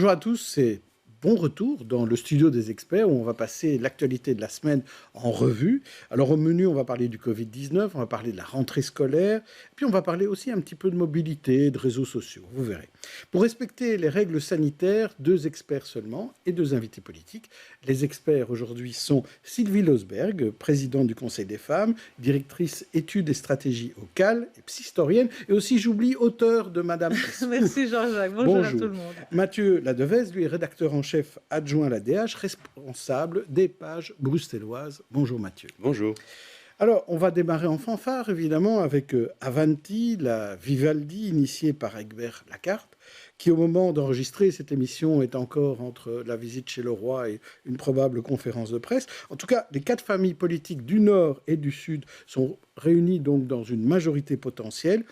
Bonjour à tous, c'est bon retour dans le studio des experts où on va passer l'actualité de la semaine en revue. Alors au menu, on va parler du Covid-19, on va parler de la rentrée scolaire, puis on va parler aussi un petit peu de mobilité, de réseaux sociaux, vous verrez. Pour respecter les règles sanitaires, 2 experts seulement et 2 invités politiques. Les experts aujourd'hui sont Sylvie Losberg, présidente du Conseil des femmes, directrice études et stratégies au CAL, et psy-historienne, et aussi, j'oublie, auteur de Madame S. Merci Jean-Jacques, bonjour à tout Bonjour. le monde. Mathieu Ladevez, lui, est rédacteur en chef adjoint à la DH, responsable des pages bruxelloises. Bonjour Mathieu. Bonjour. Alors, on va démarrer en fanfare, évidemment, avec Avanti, la Vivaldi, initiée par Egbert Lacarte, qui, au moment d'enregistrer cette émission, est encore entre la visite chez le roi et une probable conférence de presse. En tout cas, les 4 familles politiques du Nord et du Sud sont réunies donc dans une majorité potentielle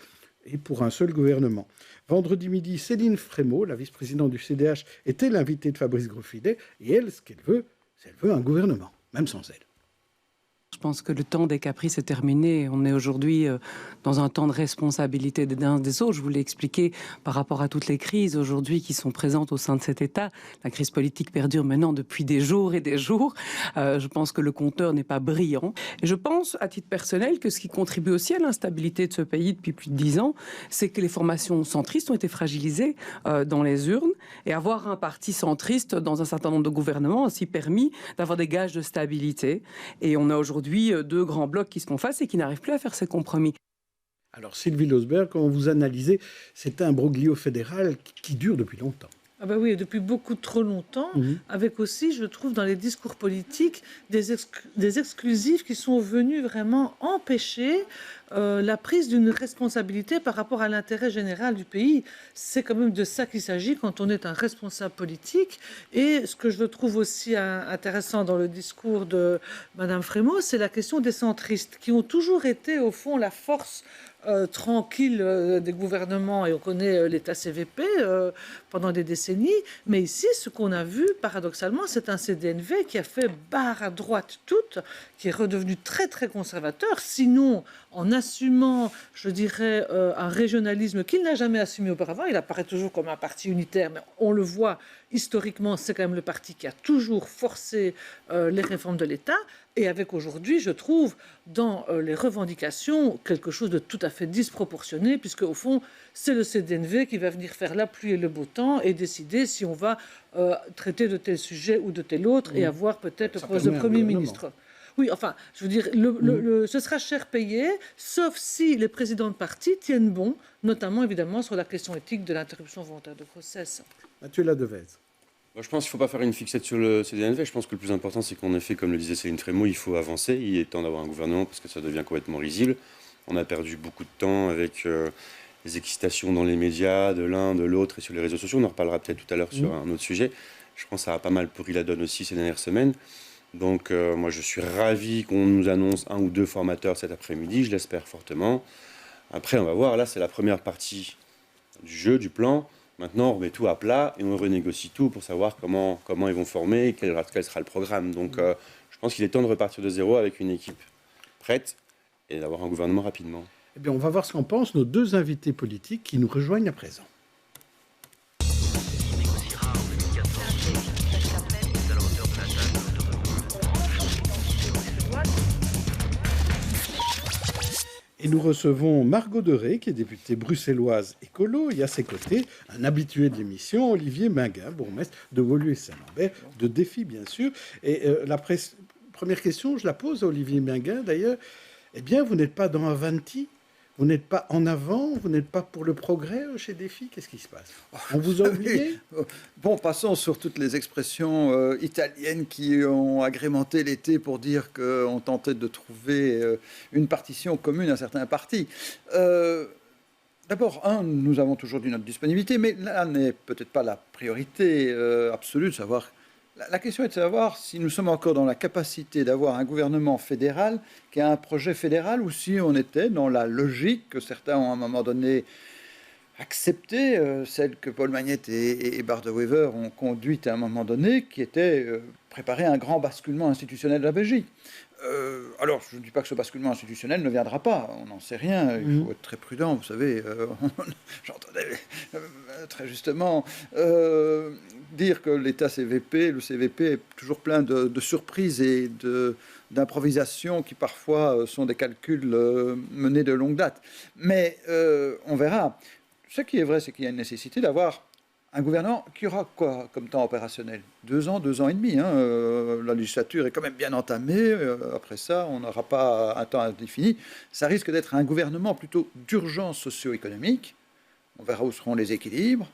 et pour un seul gouvernement. Vendredi midi, Céline Frémaux, la vice-présidente du CDH, était l'invitée de Fabrice Grosfilet, et elle, ce qu'elle veut, c'est qu'elle veut un gouvernement, même sans elle. Je pense que le temps des caprices est terminé. On est aujourd'hui dans un temps de responsabilité des uns des autres. Je vous l'ai expliqué par rapport à toutes les crises aujourd'hui qui sont présentes au sein de cet État. La crise politique perdure maintenant depuis des jours et des jours. Je pense que le compteur n'est pas brillant. Et je pense, à titre personnel, que ce qui contribue aussi à l'instabilité de ce pays depuis plus de 10 ans, c'est que les formations centristes ont été fragilisées dans les urnes. Et avoir un parti centriste dans un certain nombre de gouvernements a aussi permis d'avoir des gages de stabilité. Et on a aujourd'hui 2 grands blocs qui se font face et qui n'arrivent plus à faire ces compromis. Alors Sylvie Losberg, quand vous analysez cet imbroglio fédéral qui dure depuis longtemps. Ah bah oui, depuis beaucoup trop longtemps, avec aussi, je trouve, dans les discours politiques, des exclusifs qui sont venus vraiment empêcher la prise d'une responsabilité par rapport à l'intérêt général du pays. C'est quand même de ça qu'il s'agit quand on est un responsable politique. Et ce que je trouve aussi intéressant dans le discours de Madame Frémaux, c'est la question des centristes, qui ont toujours été, au fond, la force tranquille des gouvernements, et on connaît l'État CVP pendant des décennies, mais ici ce qu'on a vu paradoxalement, c'est un CDNV qui a fait barre à droite toute, qui est redevenu très très conservateur, sinon en assumant, je dirais, un régionalisme qu'il n'a jamais assumé auparavant. Il apparaît toujours comme un parti unitaire, mais on le voit historiquement, c'est quand même le parti qui a toujours forcé les réformes de l'État. Et avec aujourd'hui, je trouve, dans les revendications, quelque chose de tout à fait disproportionné, puisque au fond, c'est le CDNV qui va venir faire la pluie et le beau temps et décider si on va traiter de tel sujet ou de tel autre et avoir peut-être le poste de Premier ministre. Oui, enfin, je veux dire, ce sera cher payé, sauf si les présidents de parti tiennent bon, notamment évidemment sur la question éthique de l'interruption volontaire de grossesse. Mathieu Ladevez. Je pense qu'il ne faut pas faire une fixette sur le CDNV. Je pense que le plus important, c'est qu'en effet, comme le disait Céline Frémaux, il faut avancer. Il est temps d'avoir un gouvernement parce que ça devient complètement risible. On a perdu beaucoup de temps avec les excitations dans les médias, de l'un, de l'autre et sur les réseaux sociaux. On en reparlera peut-être tout à l'heure sur un autre sujet. Je pense que ça a pas mal pourri la donne aussi ces dernières semaines. Donc moi, je suis ravi qu'on nous annonce 1 ou 2 formateurs cet après-midi. Je l'espère fortement. Après, on va voir. Là, c'est la première partie du jeu, du plan. Maintenant, on remet tout à plat et on renégocie tout pour savoir comment ils vont former et quel sera le programme. Donc, je pense qu'il est temps de repartir de zéro avec une équipe prête et d'avoir un gouvernement rapidement. Eh bien, on va voir ce qu'en pensent nos 2 invités politiques qui nous rejoignent à présent. Et nous recevons Margot Deré, qui est députée bruxelloise écolo, et à ses côtés, un habitué de l'émission, Olivier Minguin, bourgmestre de Woluwe-Saint-Lambert, de Défi, bien sûr. Et première question, je la pose à Olivier Minguin, d'ailleurs. Eh bien, vous n'êtes pas dans Avanti, vous n'êtes pas en avant, vous n'êtes pas pour le progrès chez Défi. Qu'est-ce qui se passe? On vous a oublié? Bon, passons sur toutes les expressions italiennes qui ont agrémenté l'été pour dire qu'on tentait de trouver une partition commune à certains partis. D'abord, nous avons toujours dit notre disponibilité, mais là n'est peut-être pas la priorité absolue de savoir. La question est de savoir si nous sommes encore dans la capacité d'avoir un gouvernement fédéral qui a un projet fédéral ou si on était dans la logique que certains ont à un moment donné acceptée, celle que Paul Magnette et Bart de Wever ont conduite à un moment donné, qui était préparer un grand basculement institutionnel de la Belgique. Alors, je ne dis pas que ce basculement institutionnel ne viendra pas, on n'en sait rien, il faut être très prudent, vous savez. J'entendais très justement dire que l'État CVP, le CVP est toujours plein de surprises et d'improvisations qui parfois sont des calculs menés de longue date. Mais on verra. Ce qui est vrai, c'est qu'il y a une nécessité d'avoir un gouvernement qui aura quoi comme temps opérationnel? 2 ans, 2 ans et demi. La législature est quand même bien entamée. Après ça, on n'aura pas un temps indéfini. Ça risque d'être un gouvernement plutôt d'urgence socio-économique. On verra où seront les équilibres.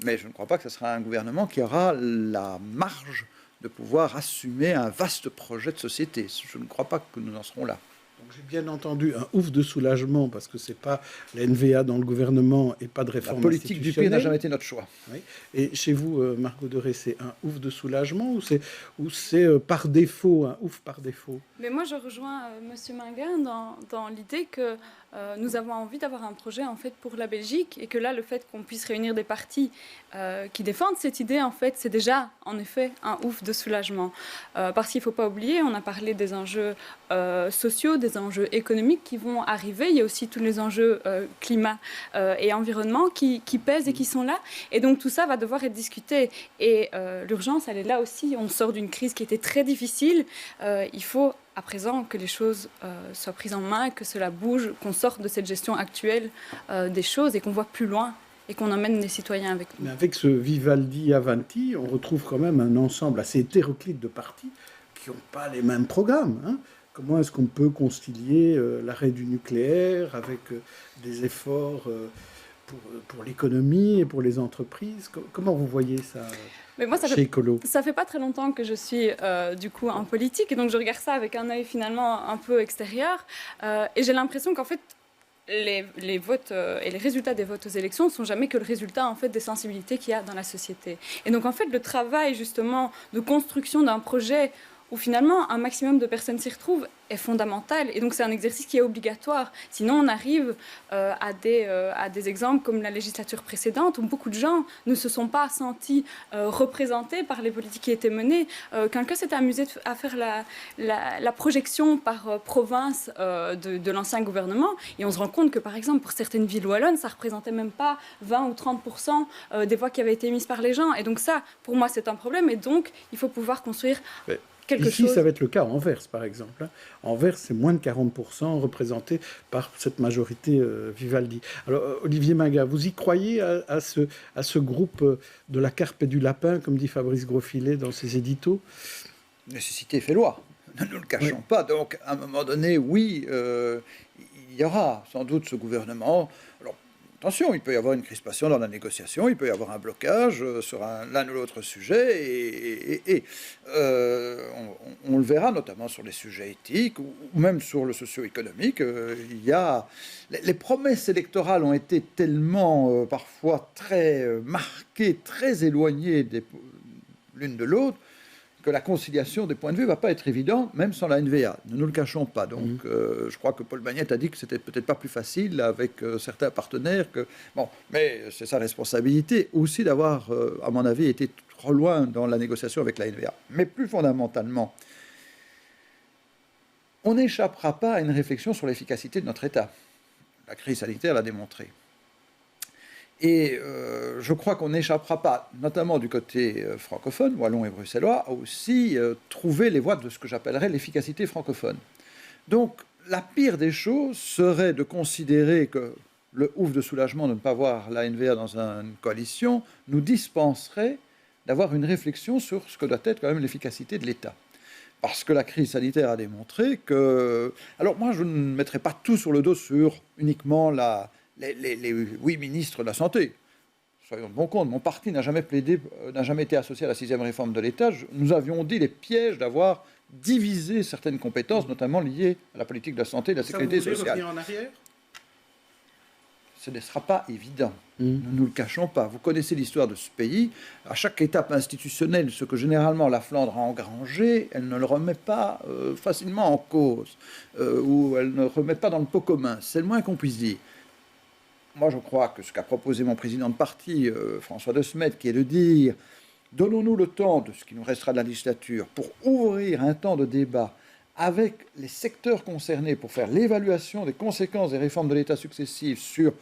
Mais je ne crois pas que ce sera un gouvernement qui aura la marge de pouvoir assumer un vaste projet de société. Je ne crois pas que nous en serons là. Donc j'ai bien entendu un ouf de soulagement parce que c'est pas la NVA dans le gouvernement et pas de réforme La politique du pays n'a jamais été notre choix. Oui. Et chez vous, Margot Doré, c'est un ouf de soulagement ou c'est par défaut, un ouf par défaut? Mais moi, je rejoins Monsieur Minguin dans l'idée que nous avons envie d'avoir un projet en fait pour la Belgique et que là, le fait qu'on puisse réunir des partis qui défendent cette idée, en fait, c'est déjà en effet un ouf de soulagement. Parce qu'il ne faut pas oublier, on a parlé des enjeux sociaux, des enjeux économiques qui vont arriver. Il y a aussi tous les enjeux climat et environnement qui pèsent et qui sont là. Et donc tout ça va devoir être discuté. Et l'urgence, elle est là aussi. On sort d'une crise qui était très difficile. Il faut à présent que les choses soient prises en main, que cela bouge, qu'on sorte de cette gestion actuelle des choses et qu'on voit plus loin et qu'on emmène les citoyens avec nous. Mais avec ce Vivaldi-Avanti, on retrouve quand même un ensemble assez hétéroclite de partis qui n'ont pas les mêmes programmes. Comment est-ce qu'on peut concilier l'arrêt du nucléaire avec des efforts pour l'économie et pour les entreprises? Comment vous voyez ça? Mais moi, ça fait pas très longtemps que je suis du coup en politique et donc je regarde ça avec un œil finalement un peu extérieur et j'ai l'impression qu'en fait les votes et les résultats des votes aux élections ne sont jamais que le résultat en fait des sensibilités qu'il y a dans la société. Et donc en fait le travail justement de construction d'un projet où finalement un maximum de personnes s'y retrouvent est fondamental. Et donc c'est un exercice qui est obligatoire. Sinon on arrive à des exemples comme la législature précédente où beaucoup de gens ne se sont pas sentis représentés par les politiques qui étaient menées. Quelqu'un s'est amusé à faire la projection par province de l'ancien gouvernement et on se rend compte que par exemple pour certaines villes wallonnes ça représentait même pas 20 ou 30% des voix qui avaient été émises par les gens. Et donc ça pour moi c'est un problème et donc il faut pouvoir construire Ici, ça va être le cas à Anvers, par exemple. Anvers, c'est moins de 40% représenté par cette majorité Vivaldi. Alors, Olivier Minguin, vous y croyez à ce groupe de la carpe et du lapin, comme dit Fabrice Grosfilet dans ses éditos? Nécessité fait loi, ne nous le cachons pas. Donc, à un moment donné, oui, il y aura sans doute ce gouvernement. Alors, attention, il peut y avoir une crispation dans la négociation, il peut y avoir un blocage sur l'un ou l'autre sujet, et on le verra notamment sur les sujets éthiques ou même sur le socio-économique. Il y a les promesses électorales ont été tellement parfois très marquées, très éloignées l'une de l'autre, que la conciliation des points de vue ne va pas être évidente, même sans la NVA. Ne nous le cachons pas. Donc, je crois que Paul Bagnette a dit que c'était peut-être pas plus facile avec certains partenaires. Bon, mais c'est sa responsabilité aussi d'avoir, à mon avis, été trop loin dans la négociation avec la NVA. Mais plus fondamentalement, on n'échappera pas à une réflexion sur l'efficacité de notre État. La crise sanitaire l'a démontré. Et je crois qu'on n'échappera pas, notamment du côté francophone, wallon et bruxellois, à aussi trouver les voies de ce que j'appellerais l'efficacité francophone. Donc, la pire des choses serait de considérer que le ouf de soulagement de ne pas voir la NVA dans une coalition nous dispenserait d'avoir une réflexion sur ce que doit être quand même l'efficacité de l'État. Parce que la crise sanitaire a démontré que... Alors moi, je ne mettrai pas tout sur le dos sur uniquement les 8 ministres de la Santé. Soyons de bon compte, mon parti n'a jamais été associé à la 6e réforme de l'État. Nous avions dit les pièges d'avoir divisé certaines compétences, notamment liées à la politique de la santé et de la sécurité sociale. Vous voulez revenir en arrière? Ce ne sera pas évident. Ne nous le cachons pas. Vous connaissez l'histoire de ce pays. À chaque étape institutionnelle, ce que généralement la Flandre a engrangé, elle ne le remet pas facilement en cause, ou elle ne remet pas dans le pot commun. C'est le moins qu'on puisse dire. Moi, je crois que ce qu'a proposé mon président de parti, François de Smet, qui est de dire, Donnons-nous le temps de ce qui nous restera de la législature pour ouvrir un temps de débat avec les secteurs concernés pour faire l'évaluation des conséquences des réformes de l'État successives sur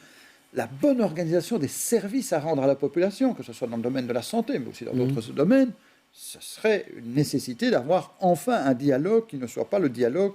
la bonne organisation des services à rendre à la population, que ce soit dans le domaine de la santé, mais aussi dans d'autres domaines. Ce serait une nécessité d'avoir enfin un dialogue qui ne soit pas le dialogue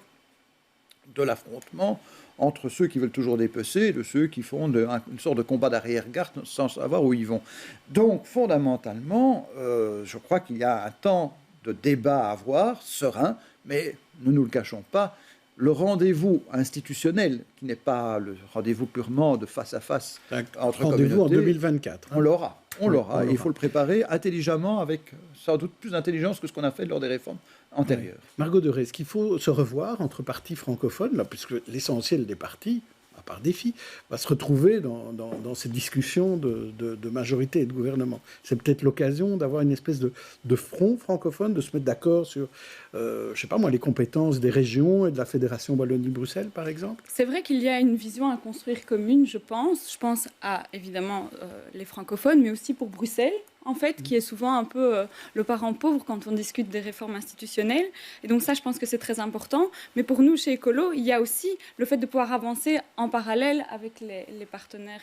de l'affrontement entre ceux qui veulent toujours dépecer et de ceux qui font une sorte de combat d'arrière-garde sans savoir où ils vont. Donc, fondamentalement, je crois qu'il y a un temps de débat à avoir, serein, mais ne nous le cachons pas, le rendez-vous institutionnel, qui n'est pas le rendez-vous purement de face à face entre rendez-vous en 2024. On l'aura. On l'aura. Il faut le préparer intelligemment, avec sans doute plus d'intelligence que ce qu'on a fait lors des réformes antérieures. Ouais. Margot Derez, est-ce qu'il faut se revoir entre partis francophones, là, puisque l'essentiel des partis, à part défi, va se retrouver dans ces discussions de majorité et de gouvernement. C'est peut-être l'occasion d'avoir une espèce de front francophone, de se mettre d'accord sur, je ne sais pas moi, les compétences des régions et de la Fédération Wallonie-Bruxelles, par exemple. C'est vrai qu'il y a une vision à construire commune, je pense. Je pense à, évidemment, les francophones, mais aussi pour Bruxelles, en fait, qui est souvent un peu le parent pauvre quand on discute des réformes institutionnelles. Et donc ça, je pense que c'est très important. Mais pour nous, chez Écolo, il y a aussi le fait de pouvoir avancer en parallèle avec les partenaires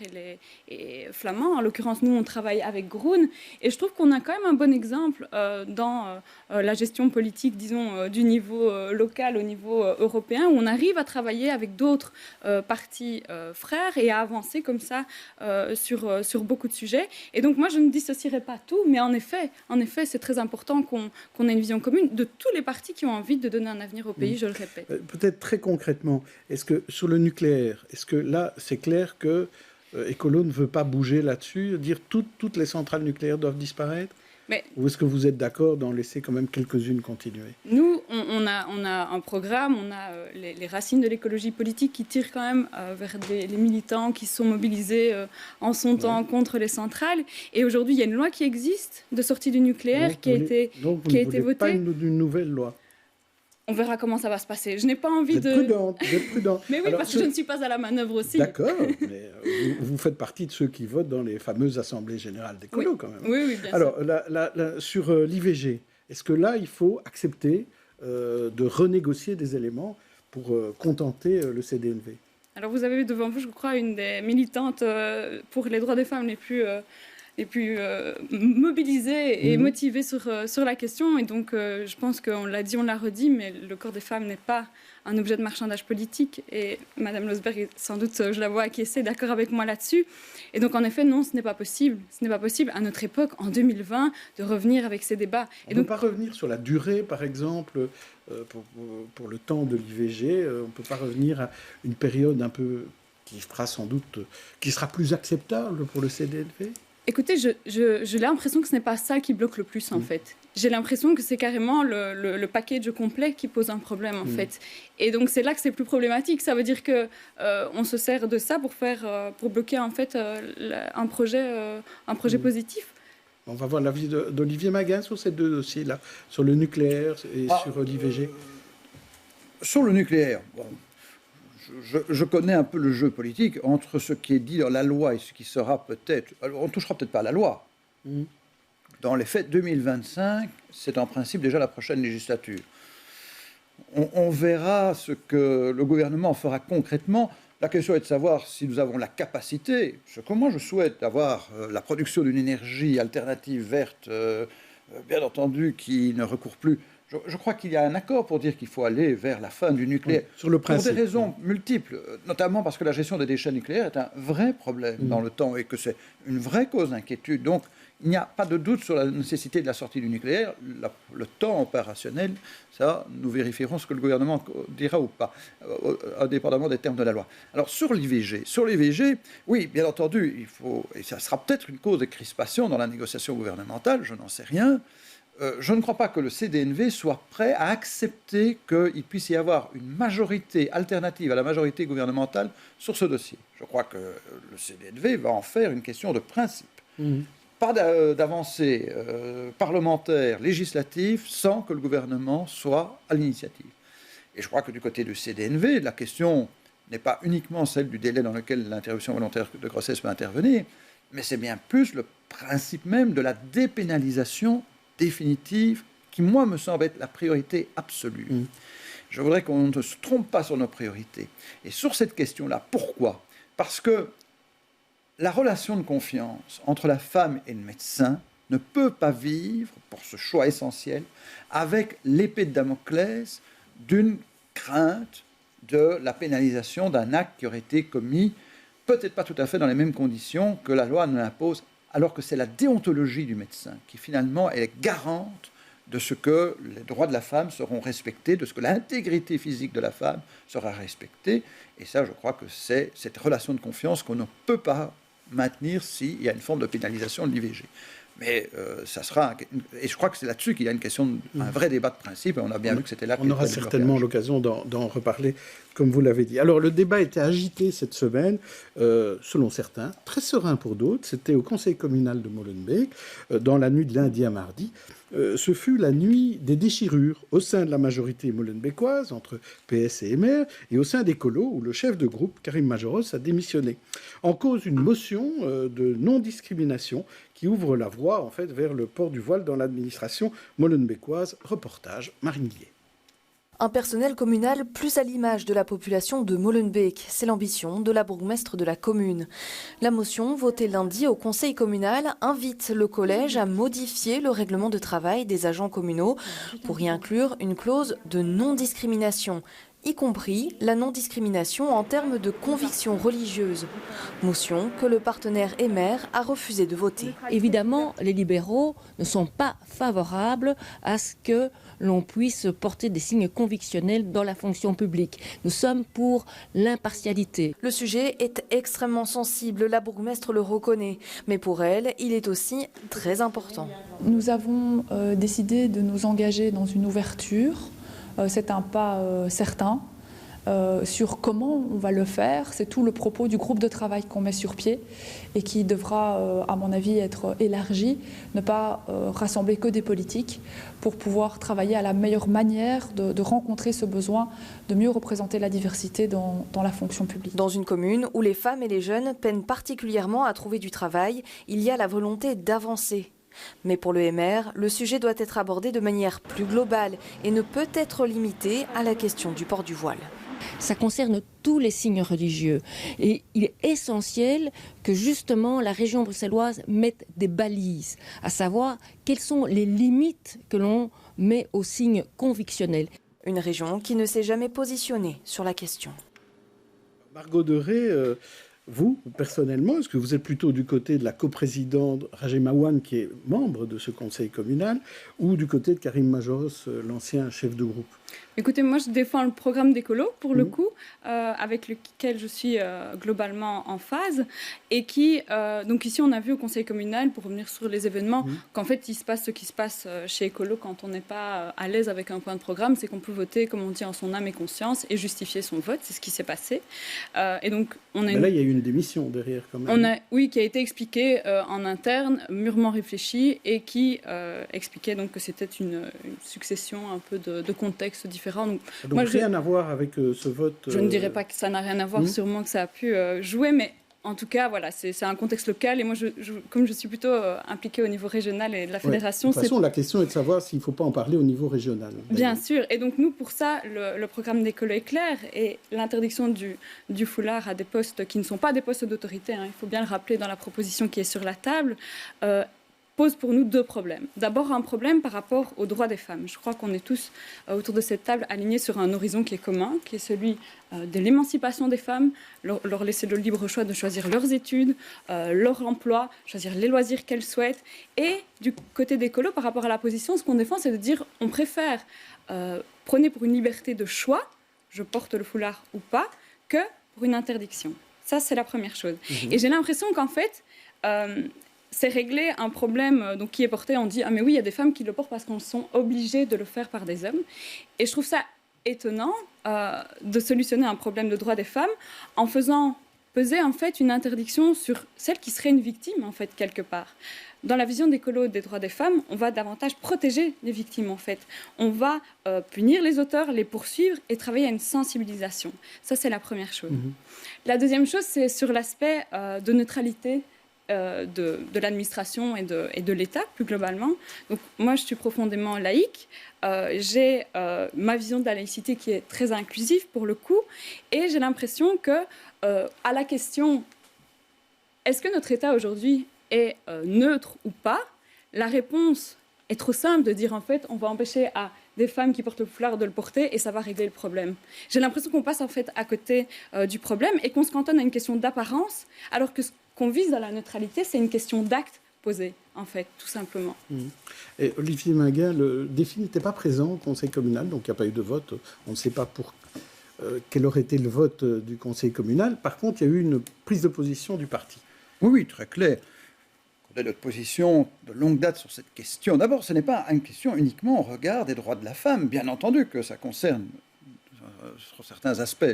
et flamands. En l'occurrence, nous, on travaille avec Groen. Et je trouve qu'on a quand même un bon exemple dans la gestion politique, disons, du niveau local au niveau européen, où on arrive à travailler avec d'autres partis frères et à avancer comme ça sur beaucoup de sujets. Et donc moi, je ne dissocierai pas tout, mais en effet, c'est très important qu'on ait une vision commune de tous les partis qui ont envie de donner un avenir au pays, je le répète. Peut-être très concrètement, est-ce que sur le nucléaire, est-ce que là, c'est clair que Écolo ne veut pas bouger là-dessus, dire toutes les centrales nucléaires doivent disparaître? Ou est-ce que vous êtes d'accord d'en laisser quand même quelques-unes continuer? Nous, on a un programme, on a les racines de l'écologie politique qui tirent quand même vers les militants qui sont mobilisés en son temps contre les centrales. Et aujourd'hui, il y a une loi qui existe de sortie du nucléaire qui a été votée. Pas une nouvelle loi. On verra comment ça va se passer. Je n'ai pas envie Vous êtes prudent. Mais oui, alors, parce que je ne suis pas à la manœuvre aussi. D'accord, mais vous faites partie de ceux qui votent dans les fameuses assemblées générales d'Écolo, quand même. Oui, bien sûr. Alors, sur l'IVG, est-ce que là, il faut accepter de renégocier des éléments pour contenter le CDNV? Alors, vous avez devant vous, je crois, une des militantes pour les droits des femmes les plus mobilisés et motivés sur la question. Et donc, je pense qu'on l'a dit, on l'a redit, mais le corps des femmes n'est pas un objet de marchandage politique. Et Madame Losberg est sans doute, je la vois acquiescer, d'accord avec moi là-dessus. Et donc, en effet, non, ce n'est pas possible. Ce n'est pas possible, à notre époque, en 2020, de revenir avec ces débats. On ne peut pas revenir sur la durée, par exemple, pour le temps de l'IVG. On ne peut pas revenir à une période un peu qui fera sans doute, qui sera plus acceptable pour le CDNV. Écoutez, j'ai l'impression que ce n'est pas ça qui bloque le plus, en fait. J'ai l'impression que c'est carrément le package complet qui pose un problème, en fait. Et donc, c'est là que c'est plus problématique. Ça veut dire qu'on se sert de ça pour bloquer, en fait, un projet positif. On va voir l'avis d'Olivier Maguin sur ces deux dossiers-là, sur le nucléaire et sur l'IVG. Sur le nucléaire, bon, je connais un peu le jeu politique entre ce qui est dit dans la loi et ce qui sera peut-être... Alors, on ne touchera peut-être pas à la loi. Dans les faits, 2025, c'est en principe déjà la prochaine législature. On verra ce que le gouvernement fera concrètement. La question est de savoir si nous avons la capacité, moi je souhaite avoir la production d'une énergie alternative verte, bien entendu, qui ne recourt plus. Je crois qu'il y a un accord pour dire qu'il faut aller vers la fin du nucléaire. Sur le principe. Pour des raisons multiples, notamment parce que la gestion des déchets nucléaires est un vrai problème dans le temps et que c'est une vraie cause d'inquiétude. Donc, il n'y a pas de doute sur la nécessité de la sortie du nucléaire. Le temps opérationnel, ça, nous vérifierons ce que le gouvernement dira ou pas, indépendamment des termes de la loi. Alors, sur l'IVG, oui, bien entendu, il faut, et ça sera peut-être une cause de crispation dans la négociation gouvernementale, je n'en sais rien. Je ne crois pas que le CDNV soit prêt à accepter qu'il puisse y avoir une majorité alternative à la majorité gouvernementale sur ce dossier. Je crois que le CDNV va en faire une question de principe. Pas d'avancée parlementaire, législative, sans que le gouvernement soit à l'initiative. Et je crois que du côté du CDNV, la question n'est pas uniquement celle du délai dans lequel l'interruption volontaire de grossesse peut intervenir, mais c'est bien plus le principe même de la dépénalisation définitive qui, moi, me semble être la priorité absolue. Je voudrais qu'on ne se trompe pas sur nos priorités. Et sur cette question-là, pourquoi ? Parce que la relation de confiance entre la femme et le médecin ne peut pas vivre, pour ce choix essentiel, avec l'épée de Damoclès d'une crainte de la pénalisation d'un acte qui aurait été commis, peut-être pas tout à fait dans les mêmes conditions que la loi ne l'impose, alors que c'est la déontologie du médecin qui finalement est garante de ce que les droits de la femme seront respectés, de ce que l'intégrité physique de la femme sera respectée. Et ça, je crois que c'est cette relation de confiance qu'on ne peut pas maintenir s'il y a une forme de pénalisation de l'IVG. Mais ça sera... Et je crois que c'est là-dessus qu'il y a une question, un vrai débat de principe, et on a bien vu que c'était là... On aura certainement l'occasion d'en reparler, comme vous l'avez dit. Alors, le débat était agité cette semaine, selon certains, très serein pour d'autres. C'était au conseil communal de Molenbeek, dans la nuit de lundi à mardi. Ce fut la nuit des déchirures au sein de la majorité molenbeekoise, entre PS et MR, et au sein des colos, où le chef de groupe, Karim Majoros, a démissionné. En cause, une motion de non-discrimination qui ouvre la voie, en fait, vers le port du voile dans l'administration molenbeekoise. Reportage, Marine Guillet. Un personnel communal plus à l'image de la population de Molenbeek. C'est l'ambition de la bourgmestre de la commune. La motion, votée lundi au conseil communal, invite le collège à modifier le règlement de travail des agents communaux pour y inclure une clause de non-discrimination, y compris la non-discrimination en termes de conviction religieuse. Motion que le partenaire MR a refusé de voter. Évidemment, les libéraux ne sont pas favorables à ce que l'on puisse porter des signes convictionnels dans la fonction publique. Nous sommes pour l'impartialité. Le sujet est extrêmement sensible, la bourgmestre le reconnaît. Mais pour elle, il est aussi très important. Nous avons décidé de nous engager dans une ouverture. C'est un pas certain. Sur comment on va le faire, c'est tout le propos du groupe de travail qu'on met sur pied et qui devra, à mon avis, être élargi, ne pas rassembler que des politiques pour pouvoir travailler à la meilleure manière de rencontrer ce besoin de mieux représenter la diversité dans la fonction publique. Dans une commune où les femmes et les jeunes peinent particulièrement à trouver du travail, il y a la volonté d'avancer. Mais pour le MR, le sujet doit être abordé de manière plus globale et ne peut être limité à la question du port du voile. Ça concerne tous les signes religieux. Et il est essentiel que justement la région bruxelloise mette des balises, à savoir quelles sont les limites que l'on met aux signes convictionnels. Une région qui ne s'est jamais positionnée sur la question. Margot Deré, vous, personnellement, est-ce que vous êtes plutôt du côté de la coprésidente Rajema Wan, qui est membre de ce conseil communal, ou du côté de Karim Majoros, l'ancien chef de groupe ? Écoutez, moi je défends le programme d'écolo pour le coup, avec lequel je suis globalement en phase et qui, donc ici on a vu au conseil communal, pour revenir sur les événements, qu'en fait il se passe ce qui se passe chez Écolo quand on n'est pas à l'aise avec un point de programme, c'est qu'on peut voter, comme on dit, en son âme et conscience et justifier son vote, c'est ce qui s'est passé. Et donc on a là il y a eu une démission derrière quand même. Oui, qui a été expliquée en interne, mûrement réfléchie et qui expliquait donc que c'était une succession un peu de contextes différents. Donc moi, rien à voir avec ce vote. Je ne dirais pas que ça n'a rien à voir, sûrement que ça a pu jouer, mais en tout cas, voilà, c'est un contexte local. Et moi, comme je suis plutôt impliquée au niveau régional et de la fédération... De toute façon, la question est de savoir s'il ne faut pas en parler au niveau régional. Bien sûr. Et donc, nous, pour ça, le programme d'écolo est clair. Et l'interdiction du foulard à des postes qui ne sont pas des postes d'autorité, il faut bien le rappeler dans la proposition qui est sur la table, pose pour nous deux problèmes. D'abord, un problème par rapport aux droits des femmes. Je crois qu'on est tous autour de cette table alignés sur un horizon qui est commun, qui est celui de l'émancipation des femmes, leur laisser le libre choix de choisir leurs études, leur emploi, choisir les loisirs qu'elles souhaitent. Et du côté d'écolo, par rapport à la position, ce qu'on défend, c'est de dire on préfère prôner pour une liberté de choix, je porte le foulard ou pas, que pour une interdiction. Ça, c'est la première chose. Et j'ai l'impression qu'en fait... c'est régler un problème donc, qui est porté, on dit « Ah mais oui, il y a des femmes qui le portent parce qu'elles sont obligées de le faire par des hommes ». Et je trouve ça étonnant de solutionner un problème de droit des femmes en faisant peser en fait une interdiction sur celle qui serait une victime en fait quelque part. Dans la vision d'écolo des droits des femmes, on va davantage protéger les victimes en fait. On va punir les auteurs, les poursuivre et travailler à une sensibilisation. Ça, c'est la première chose. La deuxième chose, c'est sur l'aspect de neutralité de l'administration et de l'État, plus globalement. Donc moi, je suis profondément laïque. J'ai ma vision de la laïcité qui est très inclusive pour le coup. Et j'ai l'impression que, à la question « Est-ce que notre État aujourd'hui est neutre ou pas ?», la réponse est trop simple de dire en fait on va empêcher à des femmes qui portent le foulard de le porter et ça va régler le problème. J'ai l'impression qu'on passe en fait à côté du problème et qu'on se cantonne à une question d'apparence, alors que ce qu'on vise dans la neutralité, c'est une question d'acte posé, en fait, tout simplement. Et Olivier Minguin, le défi n'était pas présent au Conseil communal, donc il n'y a pas eu de vote. On ne sait pas quel aurait été le vote du Conseil communal. Par contre, il y a eu une prise de position du parti. Oui, très clair. On a notre position de longue date sur cette question. D'abord, ce n'est pas une question uniquement au regard des droits de la femme. Bien entendu que ça concerne, sur certains aspects,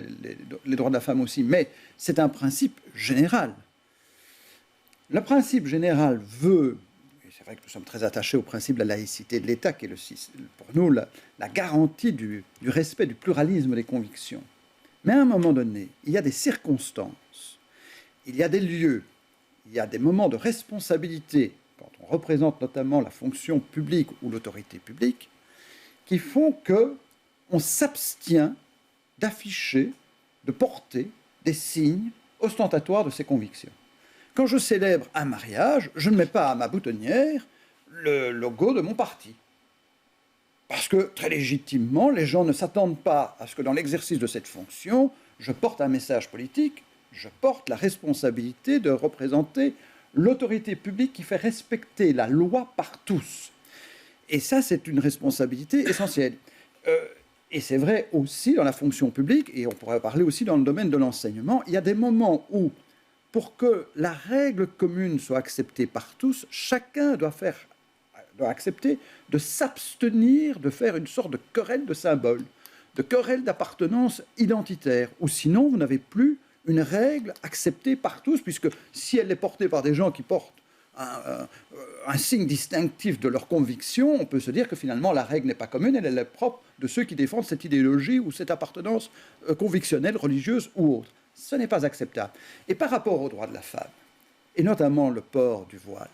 les droits de la femme aussi, mais c'est un principe général. Le principe général veut, et c'est vrai que nous sommes très attachés au principe de la laïcité de l'État, qui est pour nous la garantie du respect du pluralisme des convictions. Mais à un moment donné, il y a des circonstances, il y a des lieux, il y a des moments de responsabilité, quand on représente notamment la fonction publique ou l'autorité publique, qui font qu'on s'abstient d'afficher, de porter des signes ostentatoires de ses convictions. Quand je célèbre un mariage, je ne mets pas à ma boutonnière le logo de mon parti. Parce que, très légitimement, les gens ne s'attendent pas à ce que dans l'exercice de cette fonction, je porte un message politique, je porte la responsabilité de représenter l'autorité publique qui fait respecter la loi par tous. Et ça, c'est une responsabilité essentielle. Et c'est vrai aussi dans la fonction publique, et on pourrait parler aussi dans le domaine de l'enseignement, il y a des moments où, pour que la règle commune soit acceptée par tous, chacun doit accepter de s'abstenir de faire une sorte de querelle de symboles, de querelle d'appartenance identitaire, ou sinon vous n'avez plus une règle acceptée par tous, puisque si elle est portée par des gens qui portent un signe distinctif de leur conviction, on peut se dire que finalement la règle n'est pas commune, elle est propre de ceux qui défendent cette idéologie ou cette appartenance convictionnelle, religieuse ou autre. Ce n'est pas acceptable. Et par rapport aux droits de la femme, et notamment le port du voile,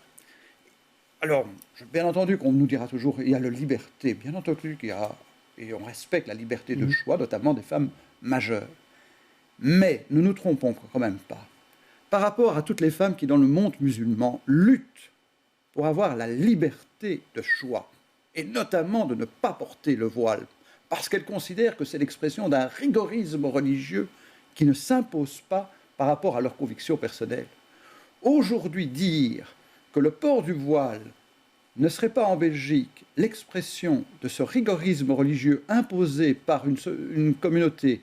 alors, bien entendu qu'on nous dira toujours il y a la liberté, bien entendu qu'il y a, et on respecte la liberté de choix, notamment des femmes majeures. Mais nous ne nous trompons quand même pas. Par rapport à toutes les femmes qui, dans le monde musulman, luttent pour avoir la liberté de choix, et notamment de ne pas porter le voile, parce qu'elles considèrent que c'est l'expression d'un rigorisme religieux qui ne s'impose pas par rapport à leurs convictions personnelles. Aujourd'hui, dire que le port du voile ne serait pas en Belgique l'expression de ce rigorisme religieux imposé par une communauté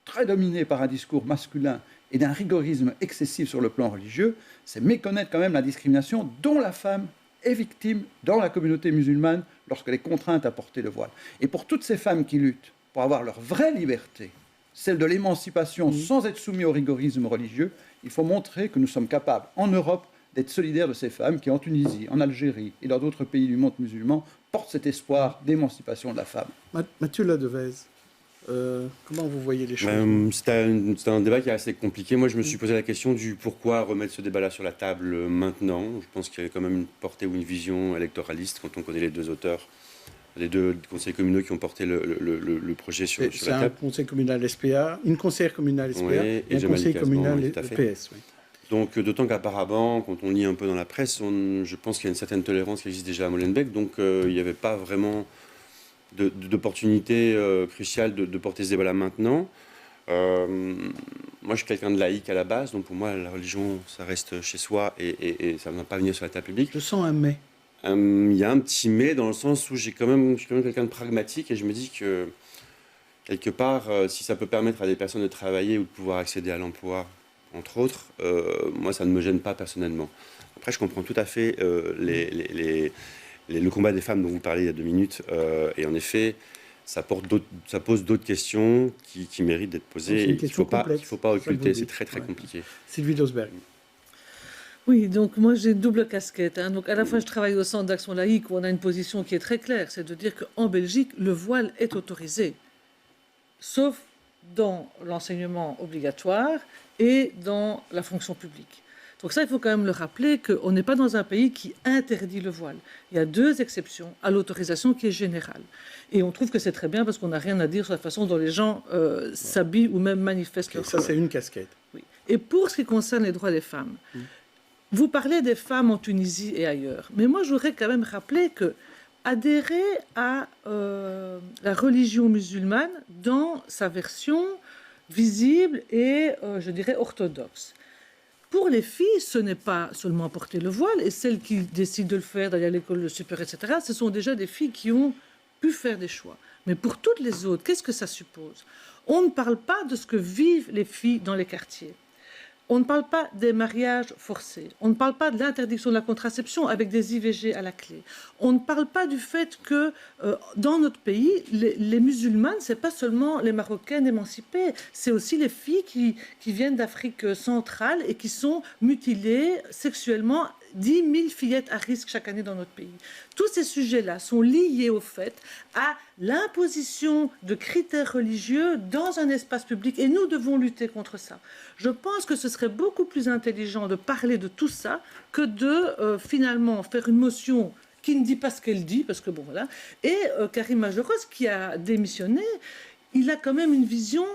très dominée par un discours masculin et d'un rigorisme excessif sur le plan religieux, c'est méconnaître quand même la discrimination dont la femme est victime dans la communauté musulmane lorsqu'elle est contrainte à porter le voile. Et pour toutes ces femmes qui luttent pour avoir leur vraie liberté, celle de l'émancipation sans être soumis au rigorisme religieux, il faut montrer que nous sommes capables, en Europe, d'être solidaires de ces femmes qui, en Tunisie, en Algérie et dans d'autres pays du monde musulman, portent cet espoir d'émancipation de la femme. Mathieu Ladevez, comment vous voyez les choses? C'est un débat qui est assez compliqué. Moi, je me suis posé la question du pourquoi remettre ce débat-là sur la table maintenant. Je pense qu'il y a quand même une portée ou une vision électoraliste quand on connaît les deux auteurs, les deux conseils communaux qui ont porté le projet sur la table. C'est un conseil communal SPA, une conseillère communale SPA et un conseil communal PS. Oui. Donc, d'autant qu'apparemment, quand on lit un peu dans la presse, je pense qu'il y a une certaine tolérance qui existe déjà à Molenbeek. Donc, il n'y avait pas vraiment d'opportunité cruciale de porter ce débat-là maintenant. Moi, je suis quelqu'un de laïque à la base. Donc, pour moi, la religion, ça reste chez soi et ça ne va pas venir sur la table publique. Je sens un mais. Il y a un petit mais dans le sens où je suis quand même quelqu'un de pragmatique et je me dis que, quelque part, si ça peut permettre à des personnes de travailler ou de pouvoir accéder à l'emploi, entre autres, moi, ça ne me gêne pas personnellement. Après, je comprends tout à fait le combat des femmes dont vous parlez il y a 2 minutes. Et en effet, ça pose d'autres questions qui méritent d'être posées. Il ne faut pas occulter, c'est très, très compliqué. Sylvie Losberg. Oui, donc moi j'ai une double casquette. Donc à la fois je travaille au Centre d'action laïque où on a une position qui est très claire, c'est de dire qu'en Belgique, le voile est autorisé, sauf dans l'enseignement obligatoire et dans la fonction publique. Donc ça, il faut quand même le rappeler qu'on n'est pas dans un pays qui interdit le voile. Il y a 2 exceptions à l'autorisation qui est générale. Et on trouve que c'est très bien parce qu'on n'a rien à dire sur la façon dont les gens s'habillent ou même manifestent leur Ça, c'est une casquette. Oui. Et pour ce qui concerne les droits des femmes, vous parlez des femmes en Tunisie et ailleurs. Mais moi, je voudrais quand même rappeler que adhérer à la religion musulmane dans sa version visible et, je dirais, orthodoxe. Pour les filles, ce n'est pas seulement porter le voile, et celles qui décident de le faire, d'aller à l'école supérieure, etc., ce sont déjà des filles qui ont pu faire des choix. Mais pour toutes les autres, qu'est-ce que ça suppose? On ne parle pas de ce que vivent les filles dans les quartiers. On ne parle pas des mariages forcés. On ne parle pas de l'interdiction de la contraception avec des IVG à la clé. On ne parle pas du fait que dans notre pays, les musulmanes, ce n'est pas seulement les Marocaines émancipées, c'est aussi les filles qui viennent d'Afrique centrale et qui sont mutilées sexuellement. 10 000 fillettes à risque chaque année dans notre pays. Tous ces sujets-là sont liés au fait à l'imposition de critères religieux dans un espace public et nous devons lutter contre ça. Je pense que ce serait beaucoup plus intelligent de parler de tout ça que de finalement faire une motion qui ne dit pas ce qu'elle dit, parce que bon voilà. Et Karim Majoros, qui a démissionné, il a quand même une vision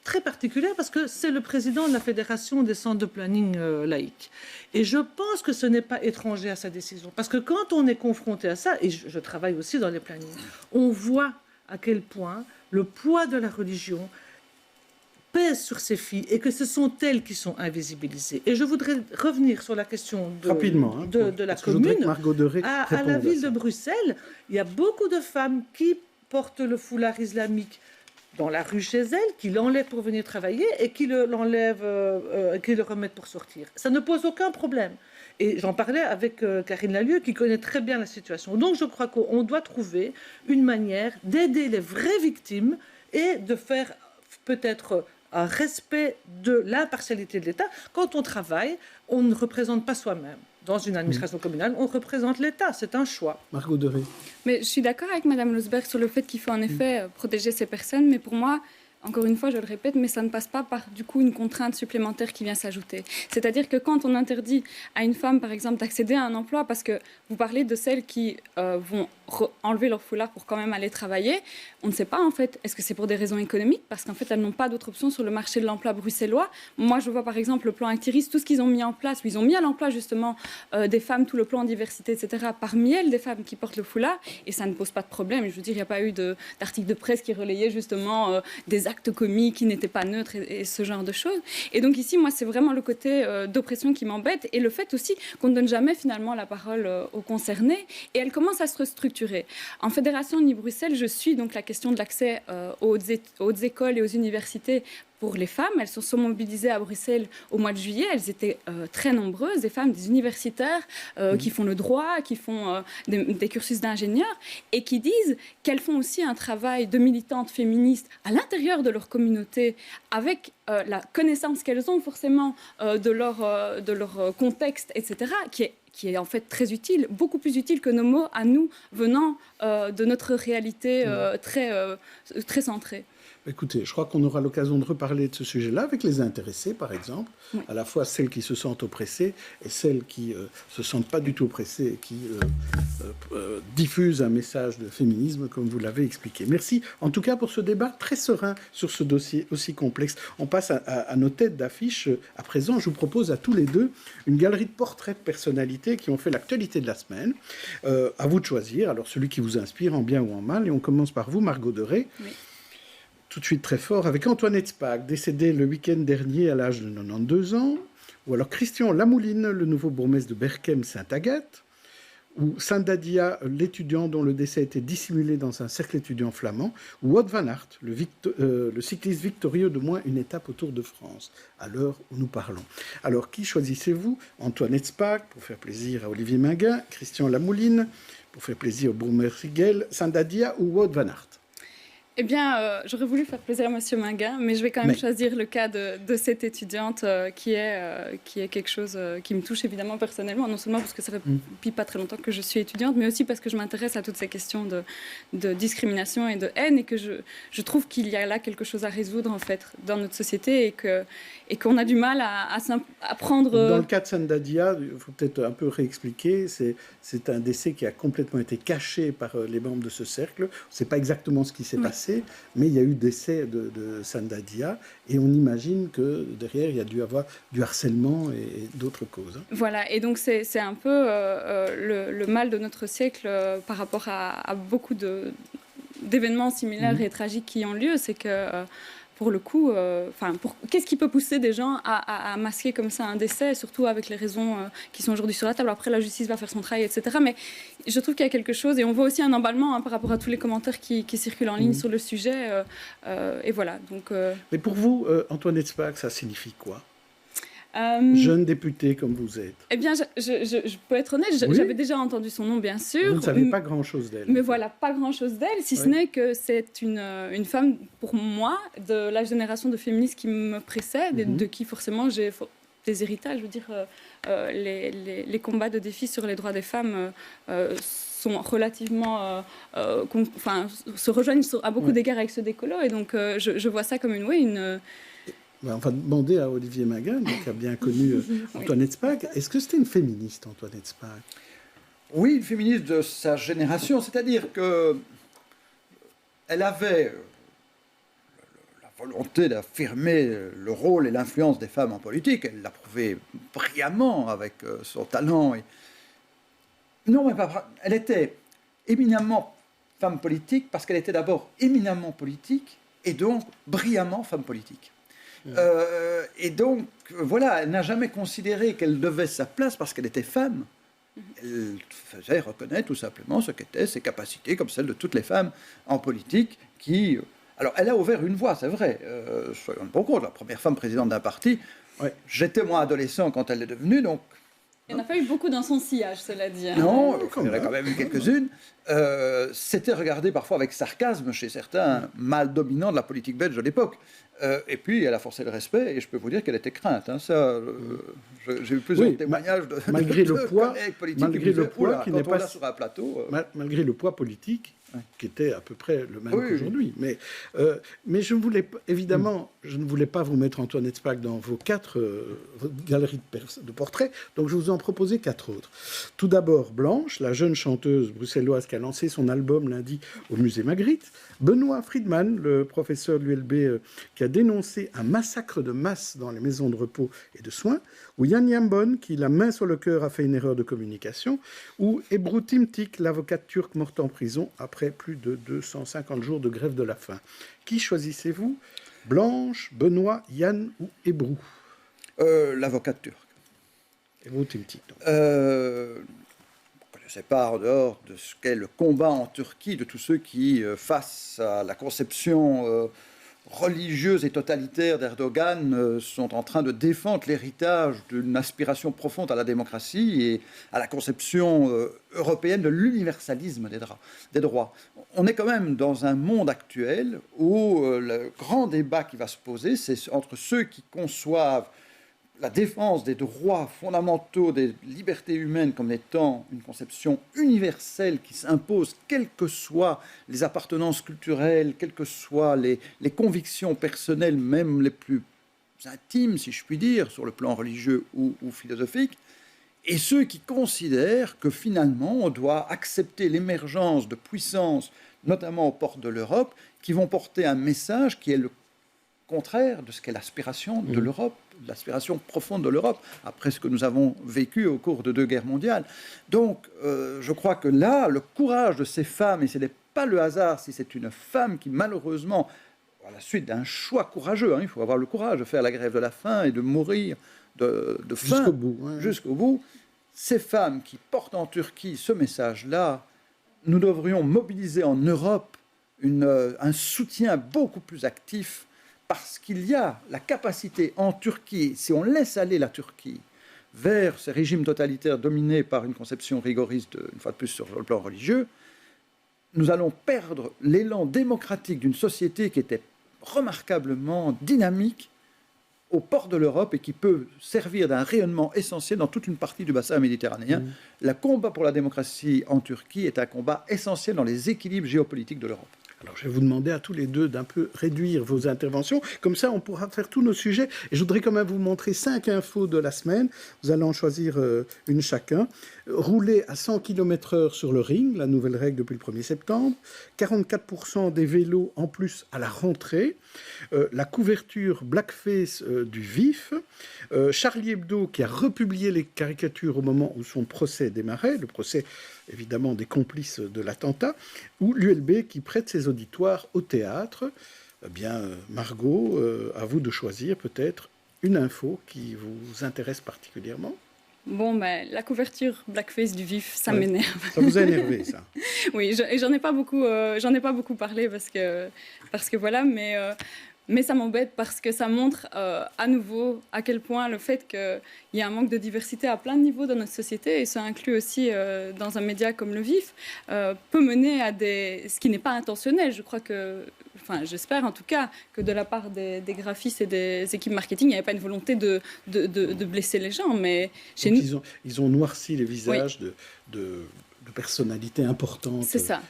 très particulière parce que c'est le président de la Fédération des centres de planning laïque. Et je pense que ce n'est pas étranger à sa décision. Parce que quand on est confronté à ça, et je travaille aussi dans les plannings, on voit à quel point le poids de la religion pèse sur ces filles et que ce sont elles qui sont invisibilisées. Et je voudrais revenir sur la question de la commune. À la ville de Bruxelles, il y a beaucoup de femmes qui portent le foulard islamique dans la rue chez elle, qui l'enlève pour venir travailler et qui l'enlève, qui le remettent pour sortir. Ça ne pose aucun problème. Et j'en parlais avec Karine Lalieu, qui connaît très bien la situation. Donc je crois qu'on doit trouver une manière d'aider les vraies victimes et de faire peut-être un respect de l'impartialité de l'État. Quand on travaille, on ne représente pas soi-même. Dans une administration communale, on représente l'État, c'est un choix. Margot Deré. Mais je suis d'accord avec Mme Losberg sur le fait qu'il faut en effet protéger ces personnes, mais pour moi, encore une fois, je le répète, mais ça ne passe pas par du coup une contrainte supplémentaire qui vient s'ajouter. C'est-à-dire que quand on interdit à une femme, par exemple, d'accéder à un emploi, parce que vous parlez de celles qui vont enlever leur foulard pour quand même aller travailler, on ne sait pas en fait, est-ce que c'est pour des raisons économiques, parce qu'en fait elles n'ont pas d'autre option sur le marché de l'emploi bruxellois. Moi je vois par exemple le plan Actiris, tout ce qu'ils ont mis en place, où ils ont mis à l'emploi justement des femmes, tout le plan diversité, etc. Parmi elles, des femmes qui portent le foulard, et ça ne pose pas de problème. Je veux dire, il n'y a pas eu d'article de presse qui relayait justement des actes commis qui n'étaient pas neutres et ce genre de choses. Et donc ici, moi c'est vraiment le côté d'oppression qui m'embête, et le fait aussi qu'on ne donne jamais finalement la parole aux concernés, et elle commence à se restructurer. En Fédération Uni-Bruxelles, je suis donc la question de l'accès aux hautes écoles et aux universités pour les femmes. Elles se sont mobilisées à Bruxelles au mois de juillet. Elles étaient très nombreuses, des femmes, des universitaires qui font le droit, qui font des cursus d'ingénieurs et qui disent qu'elles font aussi un travail de militantes féministes à l'intérieur de leur communauté avec la connaissance qu'elles ont forcément de leur contexte, etc., qui est en fait très utile, beaucoup plus utile que nos mots à nous venant de notre réalité très centrée. Écoutez, je crois qu'on aura l'occasion de reparler de ce sujet-là avec les intéressés, par exemple, à la fois celles qui se sentent oppressées et celles qui ne se sentent pas du tout oppressées et qui diffusent un message de féminisme, comme vous l'avez expliqué. Merci en tout cas pour ce débat très serein sur ce dossier aussi complexe. On passe à nos têtes d'affiche. À présent, je vous propose à tous les deux une galerie de portraits de personnalités qui ont fait l'actualité de la semaine. À vous de choisir, alors celui qui vous inspire en bien ou en mal. Et on commence par vous, Margot Deré. Oui. Tout de suite très fort, avec Antoinette Spaak, décédée le week-end dernier à l'âge de 92 ans, ou alors Christian Lamouline, le nouveau bourgmestre de Berchem-Saint-Agathe, ou Sandadia, l'étudiant dont le décès a été dissimulé dans un cercle étudiant flamand, ou Wout van Aert, le cycliste victorieux de moins une étape au Tour de France, à l'heure où nous parlons. Alors, qui choisissez-vous? Antoinette Spaak, pour faire plaisir à Olivier Minguin, Christian Lamouline, pour faire plaisir au bourgmestre Rigel, Sandadia ou Wout van Aert? Eh bien, j'aurais voulu faire plaisir à Monsieur Minguin, mais je vais quand même choisir le cas de cette étudiante qui est quelque chose qui me touche évidemment personnellement, non seulement parce que ça fait depuis pas très longtemps que je suis étudiante, mais aussi parce que je m'intéresse à toutes ces questions de discrimination et de haine, et que je trouve qu'il y a là quelque chose à résoudre en fait dans notre société, et qu'on a du mal à prendre... Dans le cas de Sandadia, il faut peut-être un peu réexpliquer, c'est un décès qui a complètement été caché par les membres de ce cercle. On ne sait pas exactement ce qui s'est passé, mais il y a eu décès de Sandadia, et on imagine que derrière, il y a dû avoir du harcèlement et d'autres causes. Voilà, et donc c'est un peu le mal de notre siècle par rapport à beaucoup d'événements similaires et tragiques qui ont lieu, c'est que... pour le coup, qu'est-ce qui peut pousser des gens à masquer comme ça un décès, surtout avec les raisons qui sont aujourd'hui sur la table. Après, la justice va faire son travail, etc. Mais je trouve qu'il y a quelque chose, et on voit aussi un emballement par rapport à tous les commentaires qui circulent en ligne sur le sujet. Et voilà. Donc, Mais pour vous, Antoinette Spaak, ça signifie quoi ? Jeune députée comme vous êtes. Eh bien, je peux être honnête, j'avais déjà entendu son nom, bien sûr. Vous ne savez pas grand-chose d'elle. Mais voilà, pas grand-chose d'elle, si ce n'est que c'est une femme, pour moi, de la génération de féministes qui me précède, et de qui forcément j'ai des héritages. Je veux dire, les combats de défi sur les droits des femmes sont relativement... se rejoignent à beaucoup d'égards avec ceux d'écolo, et donc je vois ça comme une on va demander à Olivier Minguin, qui a bien connu Antoinette Spaak. Est-ce que c'était une féministe, Antoinette Spaak ? Oui, une féministe de sa génération, c'est-à-dire qu'elle avait la volonté d'affirmer le rôle et l'influence des femmes en politique. Elle l'a prouvé brillamment avec son talent. Non, mais pas. Elle était éminemment femme politique parce qu'elle était d'abord éminemment politique et donc brillamment femme politique. Et donc, voilà, elle n'a jamais considéré qu'elle devait sa place parce qu'elle était femme. Elle faisait reconnaître tout simplement ce qu'étaient ses capacités, comme celles de toutes les femmes en politique qui... Alors, elle a ouvert une voie, c'est vrai. Soyons pas compte, la première femme présidente d'un parti. J'étais moi adolescent quand elle est devenue, donc... Il n'y en a pas eu beaucoup dans son sillage, cela dit. Non, il y en a quand même eu quelques-unes. C'était regardé parfois avec sarcasme chez certains mâles dominants de la politique belge de l'époque. Et puis, elle a forcé le respect, et je peux vous dire qu'elle était crainte. Hein, ça, j'ai eu plusieurs témoignages de malgré le poids, politiques malgré le poids qui n'est pas sur un plateau. Malgré le poids politique qui était à peu près le même qu'aujourd'hui. Mais je ne voulais pas, évidemment, je ne voulais pas vous mettre Antoinette Spaak dans vos votre galerie de portraits, donc je vous en proposais 4 autres. Tout d'abord, Blanche, la jeune chanteuse bruxelloise qui a lancé son album lundi au musée Magritte. Benoît Friedman, le professeur de l'ULB qui a dénoncé un massacre de masse dans les maisons de repos et de soins. Ou Yann Yambon, qui, la main sur le cœur, a fait une erreur de communication. Ou Ebru Timtik, l'avocate turque morte en prison après plus de 250 jours de grève de la faim. Qui choisissez-vous ? Blanche, Benoît, Yann ou Ebru ? L'avocate turque. Ebru Timtik. Je ne sais pas, en dehors de ce qu'est le combat en Turquie, de tous ceux qui, face à la conception religieuse et totalitaire d'Erdogan, sont en train de défendre l'héritage d'une aspiration profonde à la démocratie et à la conception européenne de l'universalisme des droits. On est quand même dans un monde actuel où le grand débat qui va se poser, c'est entre ceux qui conçoivent la défense des droits fondamentaux, des libertés humaines comme étant une conception universelle qui s'impose, quelles que soient les appartenances culturelles, quelles que soient les convictions personnelles, même les plus intimes, si je puis dire, sur le plan religieux ou philosophique, et ceux qui considèrent que finalement on doit accepter l'émergence de puissances, notamment aux portes de l'Europe, qui vont porter un message qui est le contraire de ce qu'est l'aspiration de l'Europe, l'aspiration profonde de l'Europe, après ce que nous avons vécu au cours de 2 guerres mondiales. Donc, je crois que là, le courage de ces femmes, et ce n'est pas le hasard si c'est une femme qui, malheureusement, à la suite d'un choix courageux, il faut avoir le courage de faire la grève de la faim et de mourir de faim jusqu'au bout, ces femmes qui portent en Turquie ce message-là, nous devrions mobiliser en Europe un soutien beaucoup plus actif, parce qu'il y a la capacité en Turquie, si on laisse aller la Turquie vers ces régimes totalitaires dominés par une conception rigoriste, une fois de plus sur le plan religieux, nous allons perdre l'élan démocratique d'une société qui était remarquablement dynamique au port de l'Europe et qui peut servir d'un rayonnement essentiel dans toute une partie du bassin méditerranéen. Le combat pour la démocratie en Turquie est un combat essentiel dans les équilibres géopolitiques de l'Europe. Alors, je vais vous demander à tous les deux d'un peu réduire vos interventions. Comme ça, on pourra faire tous nos sujets. Et je voudrais quand même vous montrer 5 infos de la semaine. Vous allez en choisir une chacun. Rouler à 100 km/h sur le ring, la nouvelle règle depuis le 1er septembre. 44% des vélos en plus à la rentrée. La couverture blackface du VIF. Charlie Hebdo qui a republié les caricatures au moment où son procès démarrait. Le procès, évidemment, des complices de l'attentat. Ou l'ULB qui prête ses auditoires au théâtre. Eh bien, Margot, à vous de choisir peut-être une info qui vous intéresse particulièrement. Bon, la couverture blackface du VIF, ça m'énerve. Ça vous a énervé, ça? Oui, et j'en ai pas beaucoup parlé parce que voilà, mais ça m'embête parce que ça montre à nouveau à quel point le fait qu'il y a un manque de diversité à plein de niveaux dans notre société, et ça inclut aussi dans un média comme le VIF, peut mener à ce qui n'est pas intentionnel. Je crois j'espère en tout cas que de la part des graphistes et des équipes marketing, il n'y avait pas une volonté de blesser les gens. Mais chez nous, ils ont noirci les visages de personnalités importantes. C'est ça.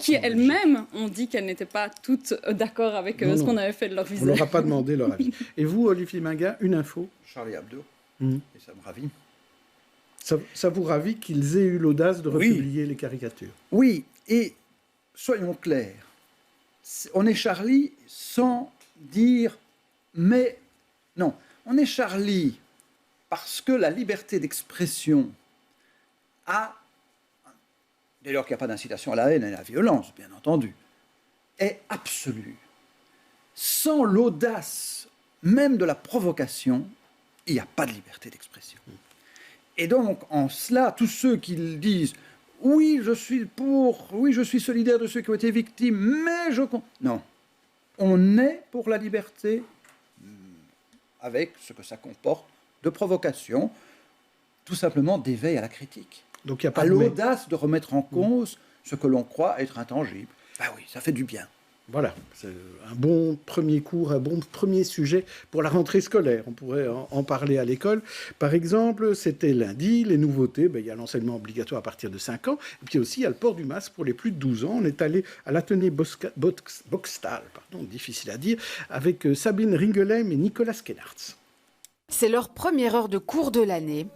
Qui elles-mêmes ont dit qu'elles n'étaient pas toutes d'accord avec ce qu'on avait fait de leur visage. On ne leur a pas demandé leur avis. Et vous, Olivier Minguin, une info? Charlie Hebdo. Et ça me ravit. Ça vous ravit qu'ils aient eu l'audace de republier les caricatures? Oui, et soyons clairs. On est Charlie sans dire mais non. On est Charlie parce que la liberté d'expression a, dès lors qu'il n'y a pas d'incitation à la haine et à la violence, bien entendu, est absolue. Sans l'audace même de la provocation, il n'y a pas de liberté d'expression. Et donc, en cela, tous ceux qui disent « oui, je suis solidaire de ceux qui ont été victimes, mais je... » Non. On est pour la liberté avec ce que ça comporte de provocation, tout simplement d'éveil à la critique. Donc, il n'y a pas à l'audace de remettre en cause ce que l'on croit être intangible. Ben oui, ça fait du bien. Voilà, c'est un bon premier cours, un bon premier sujet pour la rentrée scolaire. On pourrait en parler à l'école. Par exemple, c'était lundi, les nouveautés, il y a l'enseignement obligatoire à partir de 5 ans, et puis aussi il y a le port du masque pour les plus de 12 ans. On est allé à l'atelier Boxtal, difficile à dire, avec Sabine Ringelheim et Nicolas Skenartz. C'est leur première heure de cours de l'année.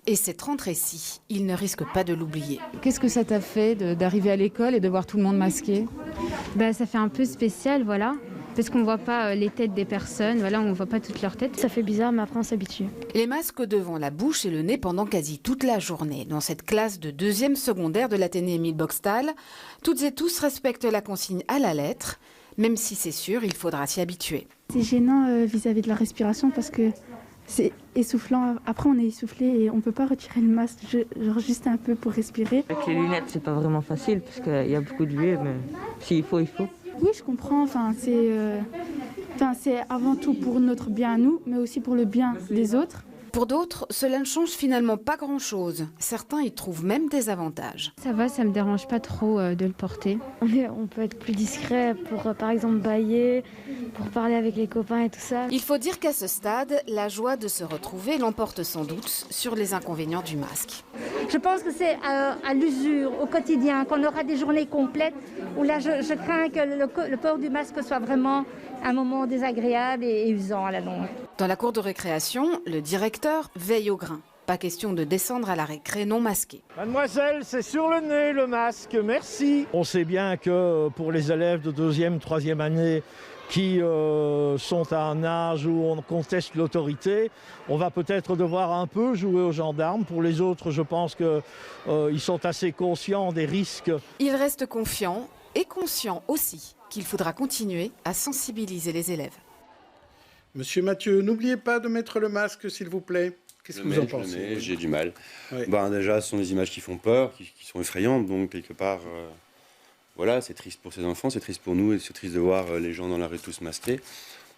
Et cette rentrée-ci, ils ne risquent pas de l'oublier. Qu'est-ce que ça t'a fait d'arriver à l'école et de voir tout le monde masqué? Ça fait un peu spécial, voilà. Parce qu'on ne voit pas les têtes des personnes, voilà, on ne voit pas toutes leurs têtes. Ça fait bizarre, mais après on s'habitue. Les masques devant la bouche et le nez pendant quasi toute la journée. Dans cette classe de 2e secondaire de l'Athénée Émile Boxtal, toutes et tous respectent la consigne à la lettre, même si c'est sûr, il faudra s'y habituer. C'est gênant vis-à-vis de la respiration parce que c'est essoufflant. Après, on est essoufflé et on ne peut pas retirer le masque, genre juste un peu pour respirer. Avec les lunettes, c'est pas vraiment facile parce qu'il y a beaucoup de buée, mais s'il faut, il faut. Oui, je comprends. C'est avant tout pour notre bien à nous, mais aussi pour le bien des autres. Pour d'autres, cela ne change finalement pas grand-chose. Certains y trouvent même des avantages. Ça va, ça ne me dérange pas trop de le porter. On peut être plus discret pour, par exemple, bâiller, pour parler avec les copains et tout ça. Il faut dire qu'à ce stade, la joie de se retrouver l'emporte sans doute sur les inconvénients du masque. Je pense que c'est à l'usure, au quotidien, qu'on aura des journées complètes où là, je crains que le port du masque soit vraiment un moment désagréable et usant à la longue. Dans la cour de récréation, le directeur veille au grain. Pas question de descendre à la récré non masqué. Mademoiselle, c'est sur le nez le masque, merci. On sait bien que pour les élèves de 2e, 3e année qui sont à un âge où on conteste l'autorité, on va peut-être devoir un peu jouer aux gendarmes. Pour les autres, je pense qu'ils sont assez conscients des risques. Il reste confiant et conscient aussi qu'il faudra continuer à sensibiliser les élèves. Monsieur Mathieu, n'oubliez pas de mettre le masque, s'il vous plaît. Qu'est-ce que vous en pensez? J'ai du mal. Ouais. Déjà, ce sont des images qui font peur, qui sont effrayantes, donc quelque part, voilà, c'est triste pour ces enfants, c'est triste pour nous, et c'est triste de voir les gens dans la rue tous masqués.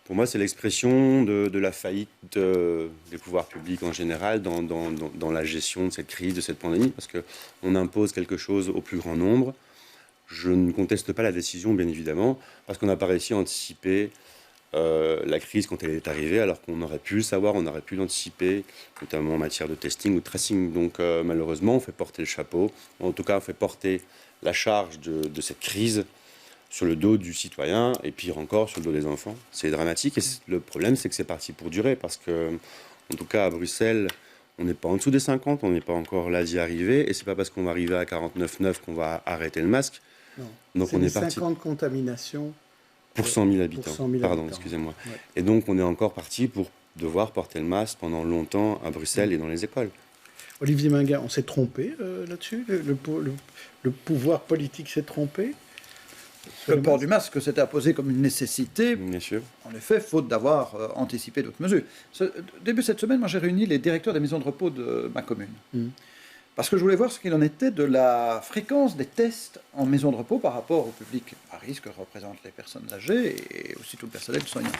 Pour moi, c'est l'expression de la faillite des pouvoirs publics en général dans la gestion de cette crise, de cette pandémie, parce qu'on impose quelque chose au plus grand nombre. Je ne conteste pas la décision, bien évidemment, parce qu'on n'a pas réussi à anticiper la crise quand elle est arrivée, alors qu'on aurait pu le savoir, on aurait pu l'anticiper, notamment en matière de testing ou de tracing. Donc malheureusement, on fait porter le chapeau, en tout cas on fait porter la charge de cette crise sur le dos du citoyen, et pire encore, sur le dos des enfants. C'est dramatique, et le problème, c'est que c'est parti pour durer, parce que, en tout cas, à Bruxelles, on n'est pas en dessous des 50, on n'est pas encore là d'y arriver, et c'est pas parce qu'on va arriver à 49,9 qu'on va arrêter le masque. Non. Donc c'est on les est parti 50 contaminations pour 100 000 habitants. Pour 100 000 Pardon, habitants. excusez-moi. Ouais. Et donc, on est encore parti pour devoir porter le masque pendant longtemps à Bruxelles et dans les écoles. Olivier Minguin, on s'est trompé là-dessus, le pouvoir politique s'est trompé. Le port du masque s'était imposé comme une nécessité, bien sûr. En effet, faute d'avoir anticipé d'autres mesures. Début cette semaine, moi j'ai réuni les directeurs des maisons de repos de ma commune. Parce que je voulais voir ce qu'il en était de la fréquence des tests en maison de repos par rapport au public à risque que représentent les personnes âgées et aussi tout le personnel soignant.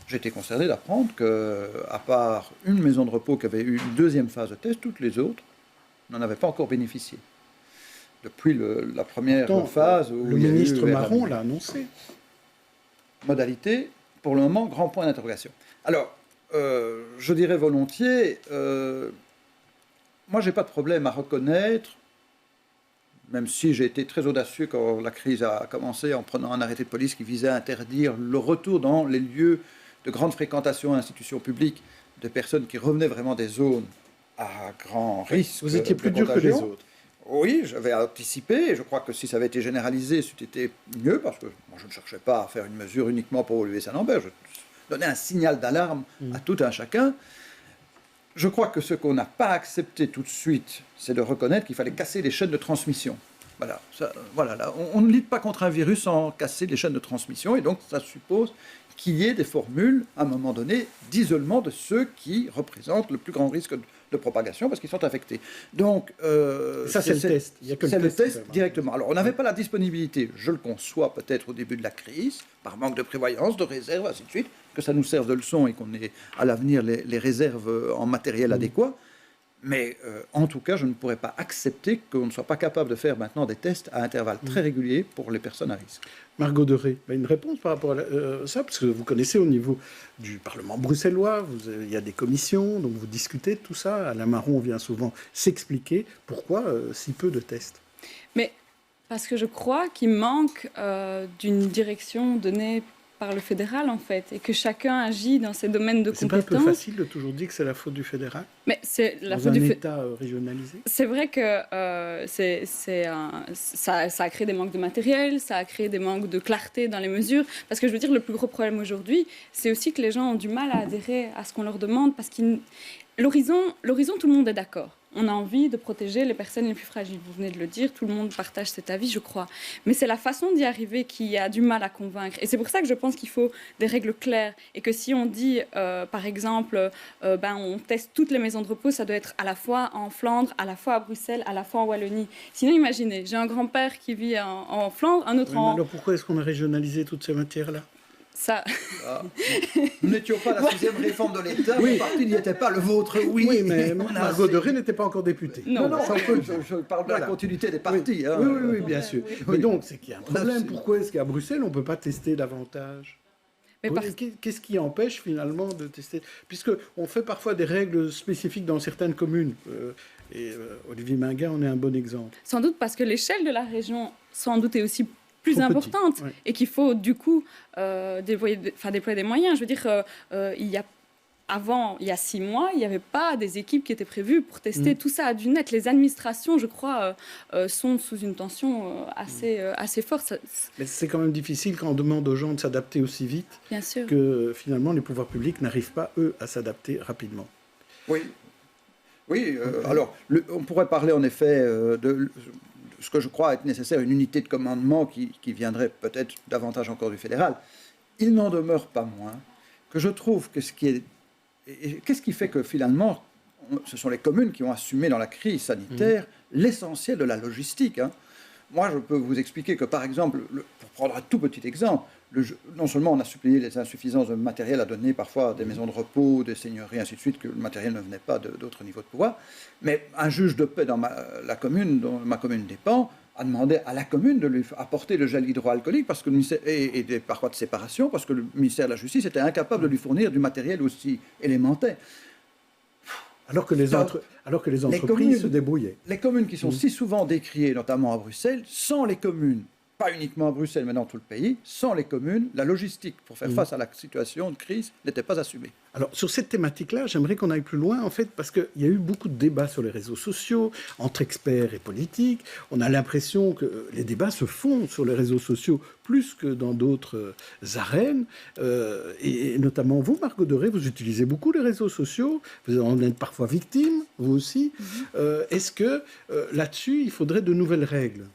J'ai été concerné d'apprendre qu'à part une maison de repos qui avait eu une deuxième phase de test, toutes les autres n'en avaient pas encore bénéficié. Depuis la première phase où le ministre Marron l'a annoncé. Modalité, pour le moment, grand point d'interrogation. Alors, je dirais volontiers, moi, j'ai pas de problème à reconnaître, même si j'ai été très audacieux quand la crise a commencé en prenant un arrêté de police qui visait à interdire le retour dans les lieux de grande fréquentation à institutions publiques de personnes qui revenaient vraiment des zones à grand risque. Vous étiez plus dur que les autres. Oui, j'avais anticipé, et je crois que si ça avait été généralisé, c'eût été mieux, parce que moi, je ne cherchais pas à faire une mesure uniquement pour Olivier Saint-Lambert, je donnais un signal d'alarme à tout un chacun. Je crois que ce qu'on n'a pas accepté tout de suite, c'est de reconnaître qu'il fallait casser les chaînes de transmission. Voilà, là, on ne lutte pas contre un virus sans casser les chaînes de transmission, et donc ça suppose qu'il y ait des formules, à un moment donné, d'isolement de ceux qui représentent le plus grand risque de propagation parce qu'ils sont infectés. Donc, ça, c'est le test. Il y a que c'est le test directement. Alors, on n'avait pas la disponibilité, je le conçois peut-être au début de la crise, par manque de prévoyance, de réserve, ainsi de suite, que ça nous serve de leçon et qu'on ait à l'avenir les réserves en matériel adéquat. Mais en tout cas, je ne pourrais pas accepter qu'on ne soit pas capable de faire maintenant des tests à intervalles très réguliers pour les personnes à risque. Margot Deré, une réponse par rapport à ça, parce que vous connaissez au niveau du Parlement bruxellois, il y a des commissions, donc vous discutez de tout ça. Alain Marron vient souvent s'expliquer pourquoi si peu de tests. Mais parce que je crois qu'il manque d'une direction donnée par le fédéral, en fait, et que chacun agit dans ses domaines de compétences. C'est pas un peu facile de toujours dire que c'est la faute du fédéral? Mais c'est la faute faute du État régionalisé. C'est vrai que ça a créé des manques de matériel, ça a créé des manques de clarté dans les mesures, parce que je veux dire, le plus gros problème aujourd'hui, c'est aussi que les gens ont du mal à adhérer à ce qu'on leur demande, parce que l'horizon, tout le monde est d'accord. On a envie de protéger les personnes les plus fragiles. Vous venez de le dire, tout le monde partage cet avis, je crois. Mais c'est la façon d'y arriver qui a du mal à convaincre. Et c'est pour ça que je pense qu'il faut des règles claires. Et que si on dit, par exemple, on teste toutes les maisons de repos, ça doit être à la fois en Flandre, à la fois à Bruxelles, à la fois en Wallonie. Sinon, imaginez, j'ai un grand-père qui vit en Flandre, un autre en... Alors pourquoi est-ce qu'on a régionalisé toutes ces matières-là? Ça. Nous n'étions pas la 6e réforme de l'État, mon parti n'y était pas, le vôtre, oui. Mais Margot Deré n'était pas encore députée. Non, je parle de la continuité des partis. Oui, bien sûr. Mais donc, c'est qu'il y a un problème. Pourquoi est-ce qu'à Bruxelles, on ne peut pas tester davantage? Qu'est-ce qui empêche finalement de tester? Puisqu'on fait parfois des règles spécifiques dans certaines communes. Olivier Minguin en est un bon exemple. Sans doute parce que l'échelle de la région, sans doute, est aussi plus importante et qu'il faut du coup déployer des moyens. Je veux dire, il y a 6 mois, il n'y avait pas des équipes qui étaient prévues pour tester tout ça à du net. Les administrations, je crois, sont sous une tension assez forte. Mais c'est quand même difficile quand on demande aux gens de s'adapter aussi vite. Bien sûr. Que finalement les pouvoirs publics n'arrivent pas, eux, à s'adapter rapidement. Oui. Alors, on pourrait parler en effet de ce que je crois être nécessaire, une unité de commandement qui viendrait peut-être davantage encore du fédéral. Il n'en demeure pas moins que je trouve que qu'est-ce qui fait que finalement, ce sont les communes qui ont assumé dans la crise sanitaire l'essentiel de la logistique. Moi, je peux vous expliquer que, par exemple, pour prendre un tout petit exemple, non seulement on a suppléé les insuffisances de matériel à donner parfois à des maisons de repos, des seigneuries, ainsi de suite, que le matériel ne venait pas d'autres niveaux de pouvoir, mais un juge de paix dans ma commune dont ma commune dépend, a demandé à la commune de lui apporter le gel hydroalcoolique parce que le ministère, et des parois de séparation, parce que le ministère de la Justice était incapable de lui fournir du matériel aussi élémentaire. Alors que les entreprises se débrouillaient. Les communes qui sont si souvent décriées, notamment à Bruxelles, sans les communes, pas uniquement à Bruxelles, mais dans tout le pays, sans les communes, la logistique pour faire face à la situation de crise n'était pas assumée. Alors, sur cette thématique-là, j'aimerais qu'on aille plus loin, en fait, parce qu'il y a eu beaucoup de débats sur les réseaux sociaux, entre experts et politiques. On a l'impression que les débats se font sur les réseaux sociaux plus que dans d'autres arènes. Et notamment vous, Margot Doré, vous utilisez beaucoup les réseaux sociaux. Vous en êtes parfois victime, vous aussi. Est-ce que là-dessus, il faudrait de nouvelles règles ?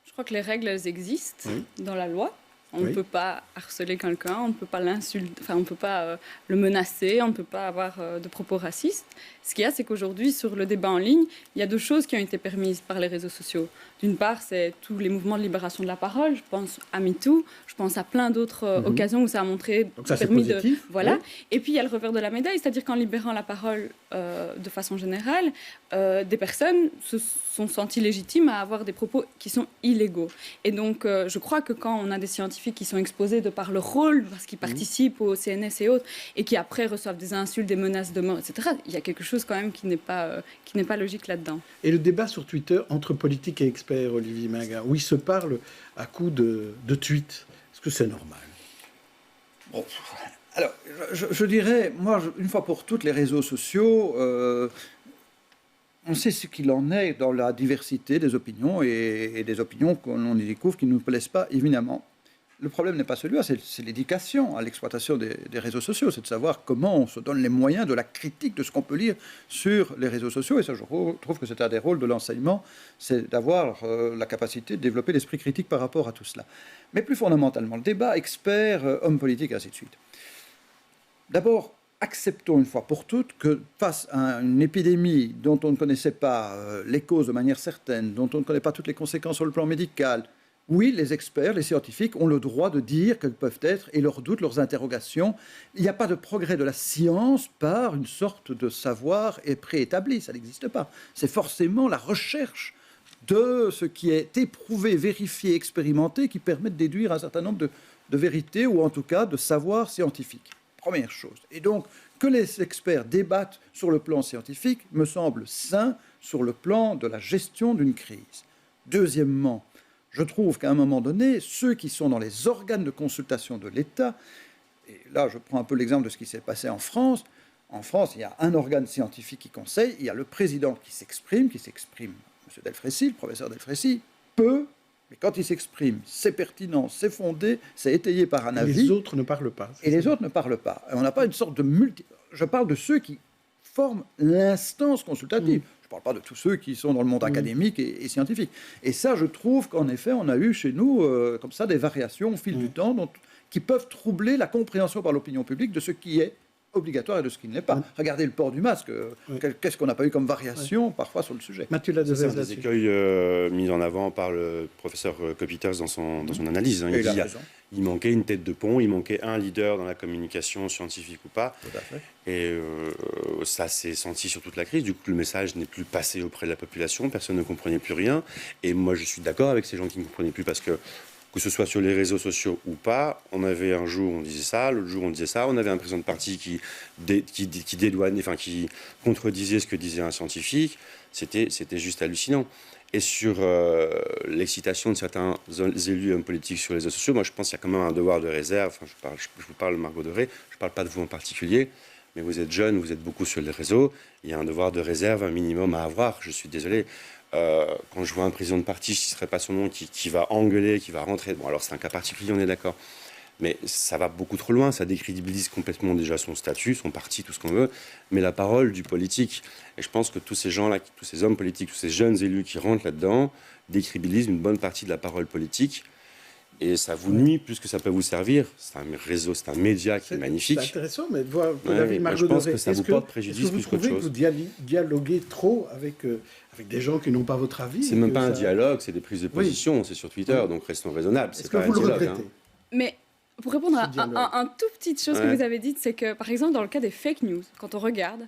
Je crois que les règles, elles existent dans la loi. On ne peut pas harceler quelqu'un, on ne peut pas l'insulter, enfin on ne peut pas le menacer, on ne peut pas avoir de propos racistes. Ce qu'il y a, c'est qu'aujourd'hui, sur le débat en ligne, il y a deux choses qui ont été permises par les réseaux sociaux. D'une part, c'est tous les mouvements de libération de la parole. Je pense à MeToo, je pense à plein d'autres occasions où ça a montré, donc ça, permis c'est positif, voilà. Et puis il y a le revers de la médaille, c'est-à-dire qu'en libérant la parole de façon générale, des personnes se sont senties légitimes à avoir des propos qui sont illégaux. Et donc, je crois que quand on a des scientifiques qui sont exposés de par leur rôle, parce qu'ils participent au CNS et autres, et qui après reçoivent des insultes, des menaces de mort, etc., il y a quelque chose quand même qui n'est pas logique là-dedans. Et le débat sur Twitter entre politiques et experts, Olivier Minguin, où ils se parlent à coups de tweets, est-ce que c'est normal ? Bon, alors, je dirais, moi, une fois pour toutes, les réseaux sociaux, on sait ce qu'il en est dans la diversité des opinions et des opinions qu'on y découvre qui ne nous plaisent pas, évidemment. Le problème n'est pas celui-là, c'est l'éducation à l'exploitation des réseaux sociaux. C'est de savoir comment on se donne les moyens de la critique de ce qu'on peut lire sur les réseaux sociaux. Et ça, je trouve que c'est un des rôles de l'enseignement, c'est d'avoir la capacité de développer l'esprit critique par rapport à tout cela. Mais plus fondamentalement, le débat expert, homme politique, et ainsi de suite. D'abord, acceptons une fois pour toutes que face à une épidémie dont on ne connaissait pas les causes de manière certaine, dont on ne connaît pas toutes les conséquences sur le plan médical, oui, les experts, les scientifiques ont le droit de dire quels peuvent être, et leurs doutes, leurs interrogations. Il n'y a pas de progrès de la science par une sorte de savoir préétabli, ça n'existe pas. C'est forcément la recherche de ce qui est éprouvé, vérifié, expérimenté, qui permet de déduire un certain nombre de vérités, ou en tout cas de savoirs scientifiques. Première chose. Et donc, que les experts débattent sur le plan scientifique me semble sain sur le plan de la gestion d'une crise. Deuxièmement, je trouve qu'à un moment donné, ceux qui sont dans les organes de consultation de l'État, et là je prends un peu l'exemple de ce qui s'est passé en France, il y a un organe scientifique qui conseille, il y a le président qui s'exprime, M. Delfraissy, le professeur Delfraissy, mais quand il s'exprime, c'est pertinent, c'est fondé, c'est étayé par un avis. Les autres ne parlent pas. Et les autres ne parlent pas. Et on n'a pas une sorte de Je parle de ceux qui forment l'instance consultative. Je ne parle pas de tous ceux qui sont dans le monde académique et scientifique. Et ça, je trouve qu'en effet, on a eu chez nous, comme ça, des variations au fil du temps qui peuvent troubler la compréhension par l'opinion publique de ce qui est obligatoire et de ce qui ne l'est pas. Regardez le port du masque. Qu'est-ce qu'on n'a pas eu comme variation parfois sur le sujet. Mathieu Ladevez, c'est un des écueils mis en avant par le professeur Kopiters dans son analyse. Il dit il manquait une tête de pont, il manquait un leader dans la communication scientifique ou pas. Tout à fait. Et ça s'est senti sur toute la crise. Du coup, le message n'est plus passé auprès de la population. Personne ne comprenait plus rien. Et moi, je suis d'accord avec ces gens qui ne comprenaient plus parce que ce soit sur les réseaux sociaux ou pas, on avait un jour on disait ça, l'autre jour on disait ça, on avait un président de parti qui dédouanait, enfin qui contredisait ce que disait un scientifique, c'était juste hallucinant. Et sur l'excitation de certains élus et hommes politiques sur les réseaux sociaux, moi je pense qu'il y a quand même un devoir de réserve. Enfin, je vous parle Margot Doré, je ne parle pas de vous en particulier, mais vous êtes jeune, vous êtes beaucoup sur les réseaux, il y a un devoir de réserve, un minimum à avoir, je suis désolé. Quand je vois un président de parti, ce ne serait pas son nom, qui va engueuler, qui va rentrer. Bon, alors c'est un cas particulier, on est d'accord. Mais ça va beaucoup trop loin, ça décrédibilise complètement déjà son statut, son parti, tout ce qu'on veut, mais la parole du politique. Et je pense que tous ces gens-là, tous ces hommes politiques, tous ces jeunes élus qui rentrent là-dedans, décrédibilisent une bonne partie de la parole politique. Et ça vous nuit plus que ça peut vous servir. C'est un réseau, c'est un média qui est magnifique. C'est intéressant, mais je pense que ça vous porte préjudice plus qu'autre chose. Est-ce que vous trouvez que vous dialoguez trop avec des gens qui n'ont pas votre avis? C'est même pas un dialogue, c'est des prises de position. C'est sur Twitter, donc restons raisonnables. Est-ce que vous le regrettez? Mais pour répondre à un tout petite chose que vous avez dite, c'est que, par exemple, dans le cas des fake news, quand on regarde,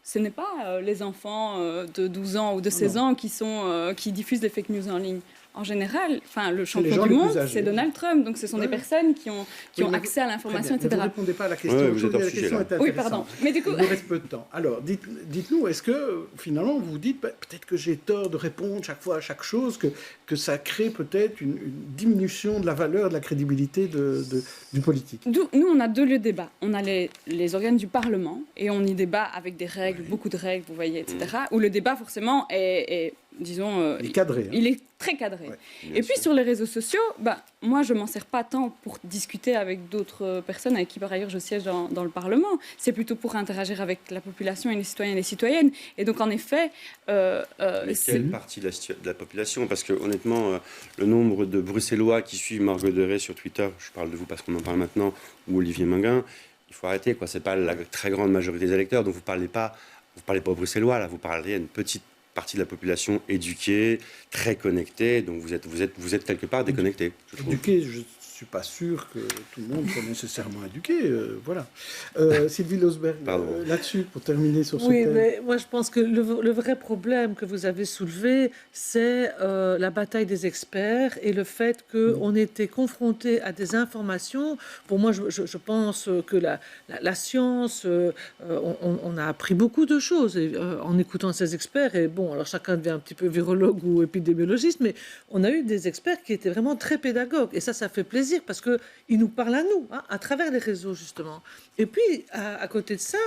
ce n'est pas les enfants de 12 ans ou de 16 ans qui diffusent des fake news en ligne. En général, le champion du monde, c'est Donald Trump. Donc, ce sont des personnes qui ont accès à l'information, etc. Vous ne répondez pas à la question. Vous êtes la question est intéressante. Oui, pardon. Mais du coup... Il nous reste peu de temps. Alors, dites-nous, est-ce que, finalement, vous vous dites, peut-être que j'ai tort de répondre chaque fois à chaque chose, que ça crée peut-être une diminution de la valeur, de la crédibilité du politique? Nous, on a 2 lieux de débat. On a les organes du Parlement, et on y débat avec des règles, beaucoup de règles, vous voyez, etc., où le débat, forcément, est disons... il est cadré. Il est très cadré. Et puis, sur les réseaux sociaux, moi, je ne m'en sers pas tant pour discuter avec d'autres personnes avec qui, par ailleurs, je siège dans le Parlement. C'est plutôt pour interagir avec la population et les citoyens et les citoyennes. Et donc, en effet... Mais quelle partie de la population? Parce que, honnêtement, le nombre de Bruxellois qui suivent Margot Deray sur Twitter, je parle de vous parce qu'on en parle maintenant, ou Olivier Minguin, il faut arrêter, quoi. C'est pas la très grande majorité des électeurs, donc vous parlez pas aux Bruxellois, là, vous parlez à une petite partie de la population éduquée, très connectée, donc vous êtes quelque part déconnecté. Éduqué, je ne suis pas sûr que tout le monde soit nécessairement éduqué. Voilà. Sylvie Losberg, là-dessus, pour terminer sur ce thème. Oui, mais moi je pense que le vrai problème que vous avez soulevé, c'est la bataille des experts et le fait qu'on était confronté à des informations. Pour moi, je pense que la science, on a appris beaucoup de choses en écoutant ces experts. Et bon, alors chacun devient un petit peu virologue ou épidémiologiste, mais on a eu des experts qui étaient vraiment très pédagogues. Et ça fait plaisir parce qu'ils nous parlent à nous, à travers les réseaux, justement. Et puis, à côté de ça,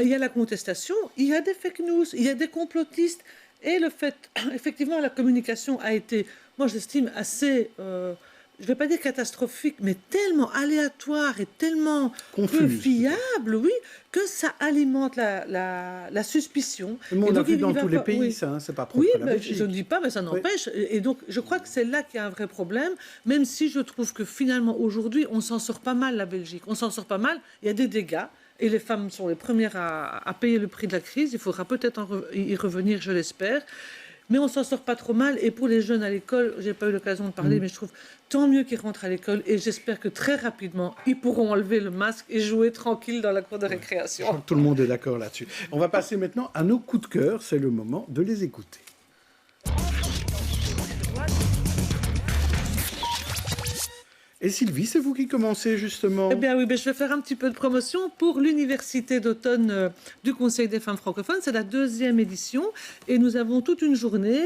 il y a la contestation, il y a des fake news, il y a des complotistes. Et le fait, effectivement, la communication a été, moi, j'estime, assez... je ne vais pas dire catastrophique, mais tellement aléatoire et tellement peu fiable, oui, que ça alimente la suspicion. Mais on l'a vu dans tous les pays, ça, c'est pas propre à la Belgique. Je ne dis pas, mais ça n'empêche. Oui. Et donc, je crois que c'est là qu'il y a un vrai problème, même si je trouve que finalement, aujourd'hui, on s'en sort pas mal, la Belgique. On s'en sort pas mal, il y a des dégâts, et les femmes sont les premières à payer le prix de la crise. Il faudra peut-être y revenir, je l'espère. Mais on s'en sort pas trop mal. Et pour les jeunes à l'école, j'ai pas eu l'occasion de parler, mais je trouve tant mieux qu'ils rentrent à l'école. Et j'espère que très rapidement, ils pourront enlever le masque et jouer tranquille dans la cour de récréation. Je crois que tout le monde est d'accord là-dessus. On va passer maintenant à nos coups de cœur. C'est le moment de les écouter. Et Sylvie, c'est vous qui commencez justement. Eh bien oui, je vais faire un petit peu de promotion pour l'Université d'automne du Conseil des femmes francophones. C'est la 2e édition et nous avons toute une journée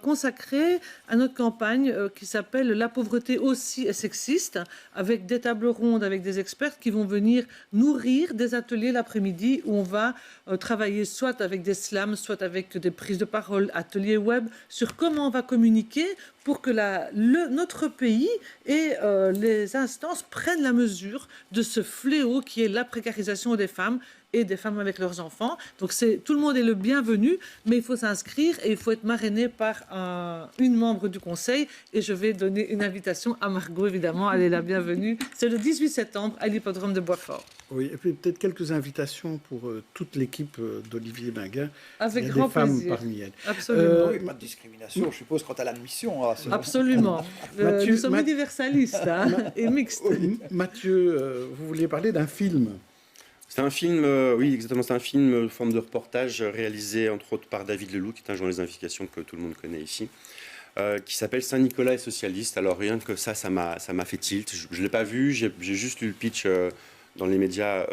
consacrée à notre campagne qui s'appelle « La pauvreté aussi est sexiste » avec des tables rondes avec des experts qui vont venir nourrir des ateliers l'après-midi où on va travailler soit avec des slams, soit avec des prises de parole, ateliers web sur comment on va communiquer pour que notre pays et les instances prennent la mesure de ce fléau qui est la précarisation des femmes et des femmes avec leurs enfants. Donc tout le monde est le bienvenu, mais il faut s'inscrire et il faut être marrainé par une membre du conseil. Et je vais donner une invitation à Margot, évidemment, elle est la bienvenue. C'est le 18 septembre à l'hippodrome de Boisfort. Oui, et puis peut-être quelques invitations pour toute l'équipe d'Olivier Minguin. Avec grand plaisir. Il y a des femmes parmi elles. Absolument. Oui, pas de discrimination, je suppose, quant à l'admission. Absolument. Nous sommes universalistes et mixtes. Mathieu, vous vouliez parler d'un film. C'est un film, oui, exactement, c'est un film forme de reportage réalisé entre autres par David Leloup, qui est un journaliste d'investigation que tout le monde connaît ici, qui s'appelle Saint-Nicolas et socialiste. Alors rien que ça m'a fait tilt. Je ne l'ai pas vu, j'ai juste lu le pitch dans les médias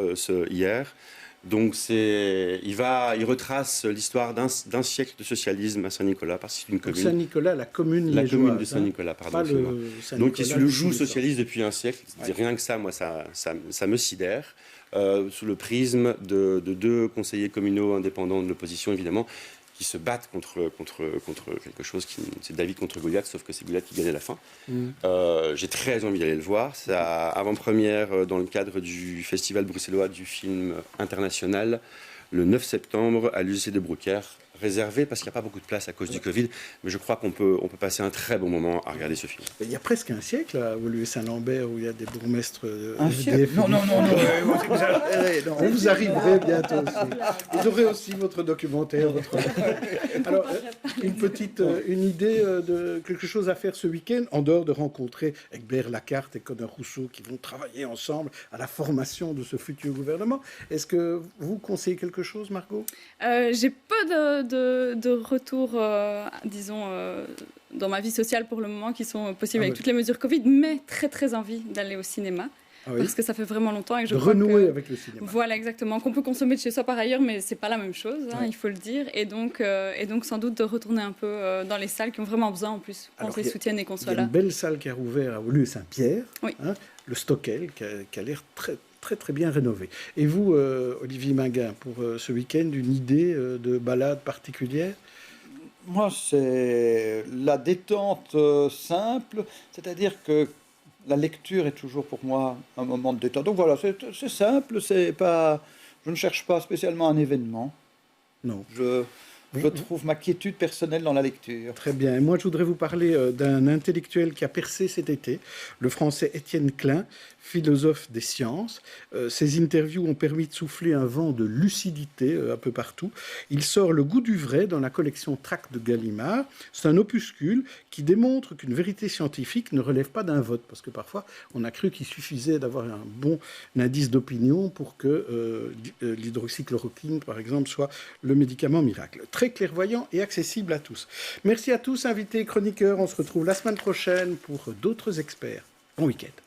hier. Donc il retrace l'histoire d'un siècle de socialisme à Saint-Nicolas, parce que c'est une commune. Saint-Nicolas, la commune liégeoise. La commune de Saint-Nicolas, pardon. Donc qui se le joue socialiste depuis un siècle. Ouais. Rien que ça, moi, ça me sidère. Sous le prisme de 2 conseillers communaux indépendants de l'opposition, évidemment, qui se battent contre quelque chose c'est David contre Goliath, sauf que c'est Goliath qui gagne à la fin. J'ai très envie d'aller le voir. C'est avant-première dans le cadre du Festival bruxellois du film international, le 9 septembre à l'UGC de Broekère, réservé parce qu'il n'y a pas beaucoup de place à cause du Covid, mais je crois qu'on peut passer un très bon moment à regarder ce film. Il y a presque un siècle à Woluwe-Saint-Lambert où il y a des bourgmestres un siècle. Non, vous arriverez bientôt aussi. Vous aurez aussi votre documentaire. Alors, une idée de quelque chose à faire ce week-end, en dehors de rencontrer Egbert Lacarte et Conor Rousseau qui vont travailler ensemble à la formation de ce futur gouvernement. Est-ce que vous conseillez quelque quelque chose, Margot? J'ai peu de retours, disons, dans ma vie sociale pour le moment qui sont possibles avec toutes les mesures Covid, mais très très envie d'aller au cinéma. Parce que ça fait vraiment longtemps et que je crois renouer avec le cinéma. Voilà, exactement. Qu'on peut consommer de chez soi par ailleurs, mais c'est pas la même chose, il faut le dire. Et donc sans doute de retourner un peu dans les salles qui ont vraiment besoin en plus, qu'on les soutienne et qu'on soit là. Il y a une belle salle qui a rouvert à Woluwe-Saint-Pierre, le Stockel, qui a l'air très, très, très bien rénové. Et vous, Olivier Minguin, pour ce week-end, une idée de balade particulière? Moi, c'est la détente simple, c'est-à-dire que la lecture est toujours pour moi un moment de détente. Donc voilà, c'est simple, c'est pas. Je ne cherche pas spécialement un événement. Non. Je trouve ma quiétude personnelle dans la lecture. Très bien. Et moi, je voudrais vous parler d'un intellectuel qui a percé cet été, le Français Étienne Klein, philosophe des sciences. Ses interviews ont permis de souffler un vent de lucidité un peu partout. Il sort Le goût du vrai dans la collection Tracts de Gallimard. C'est un opuscule qui démontre qu'une vérité scientifique ne relève pas d'un vote, parce que parfois, on a cru qu'il suffisait d'avoir un bon indice d'opinion pour que l'hydroxychloroquine, par exemple, soit le médicament miracle. Très clairvoyant et accessible à tous. Merci à tous, invités et chroniqueurs. On se retrouve la semaine prochaine pour d'autres experts. Bon week-end.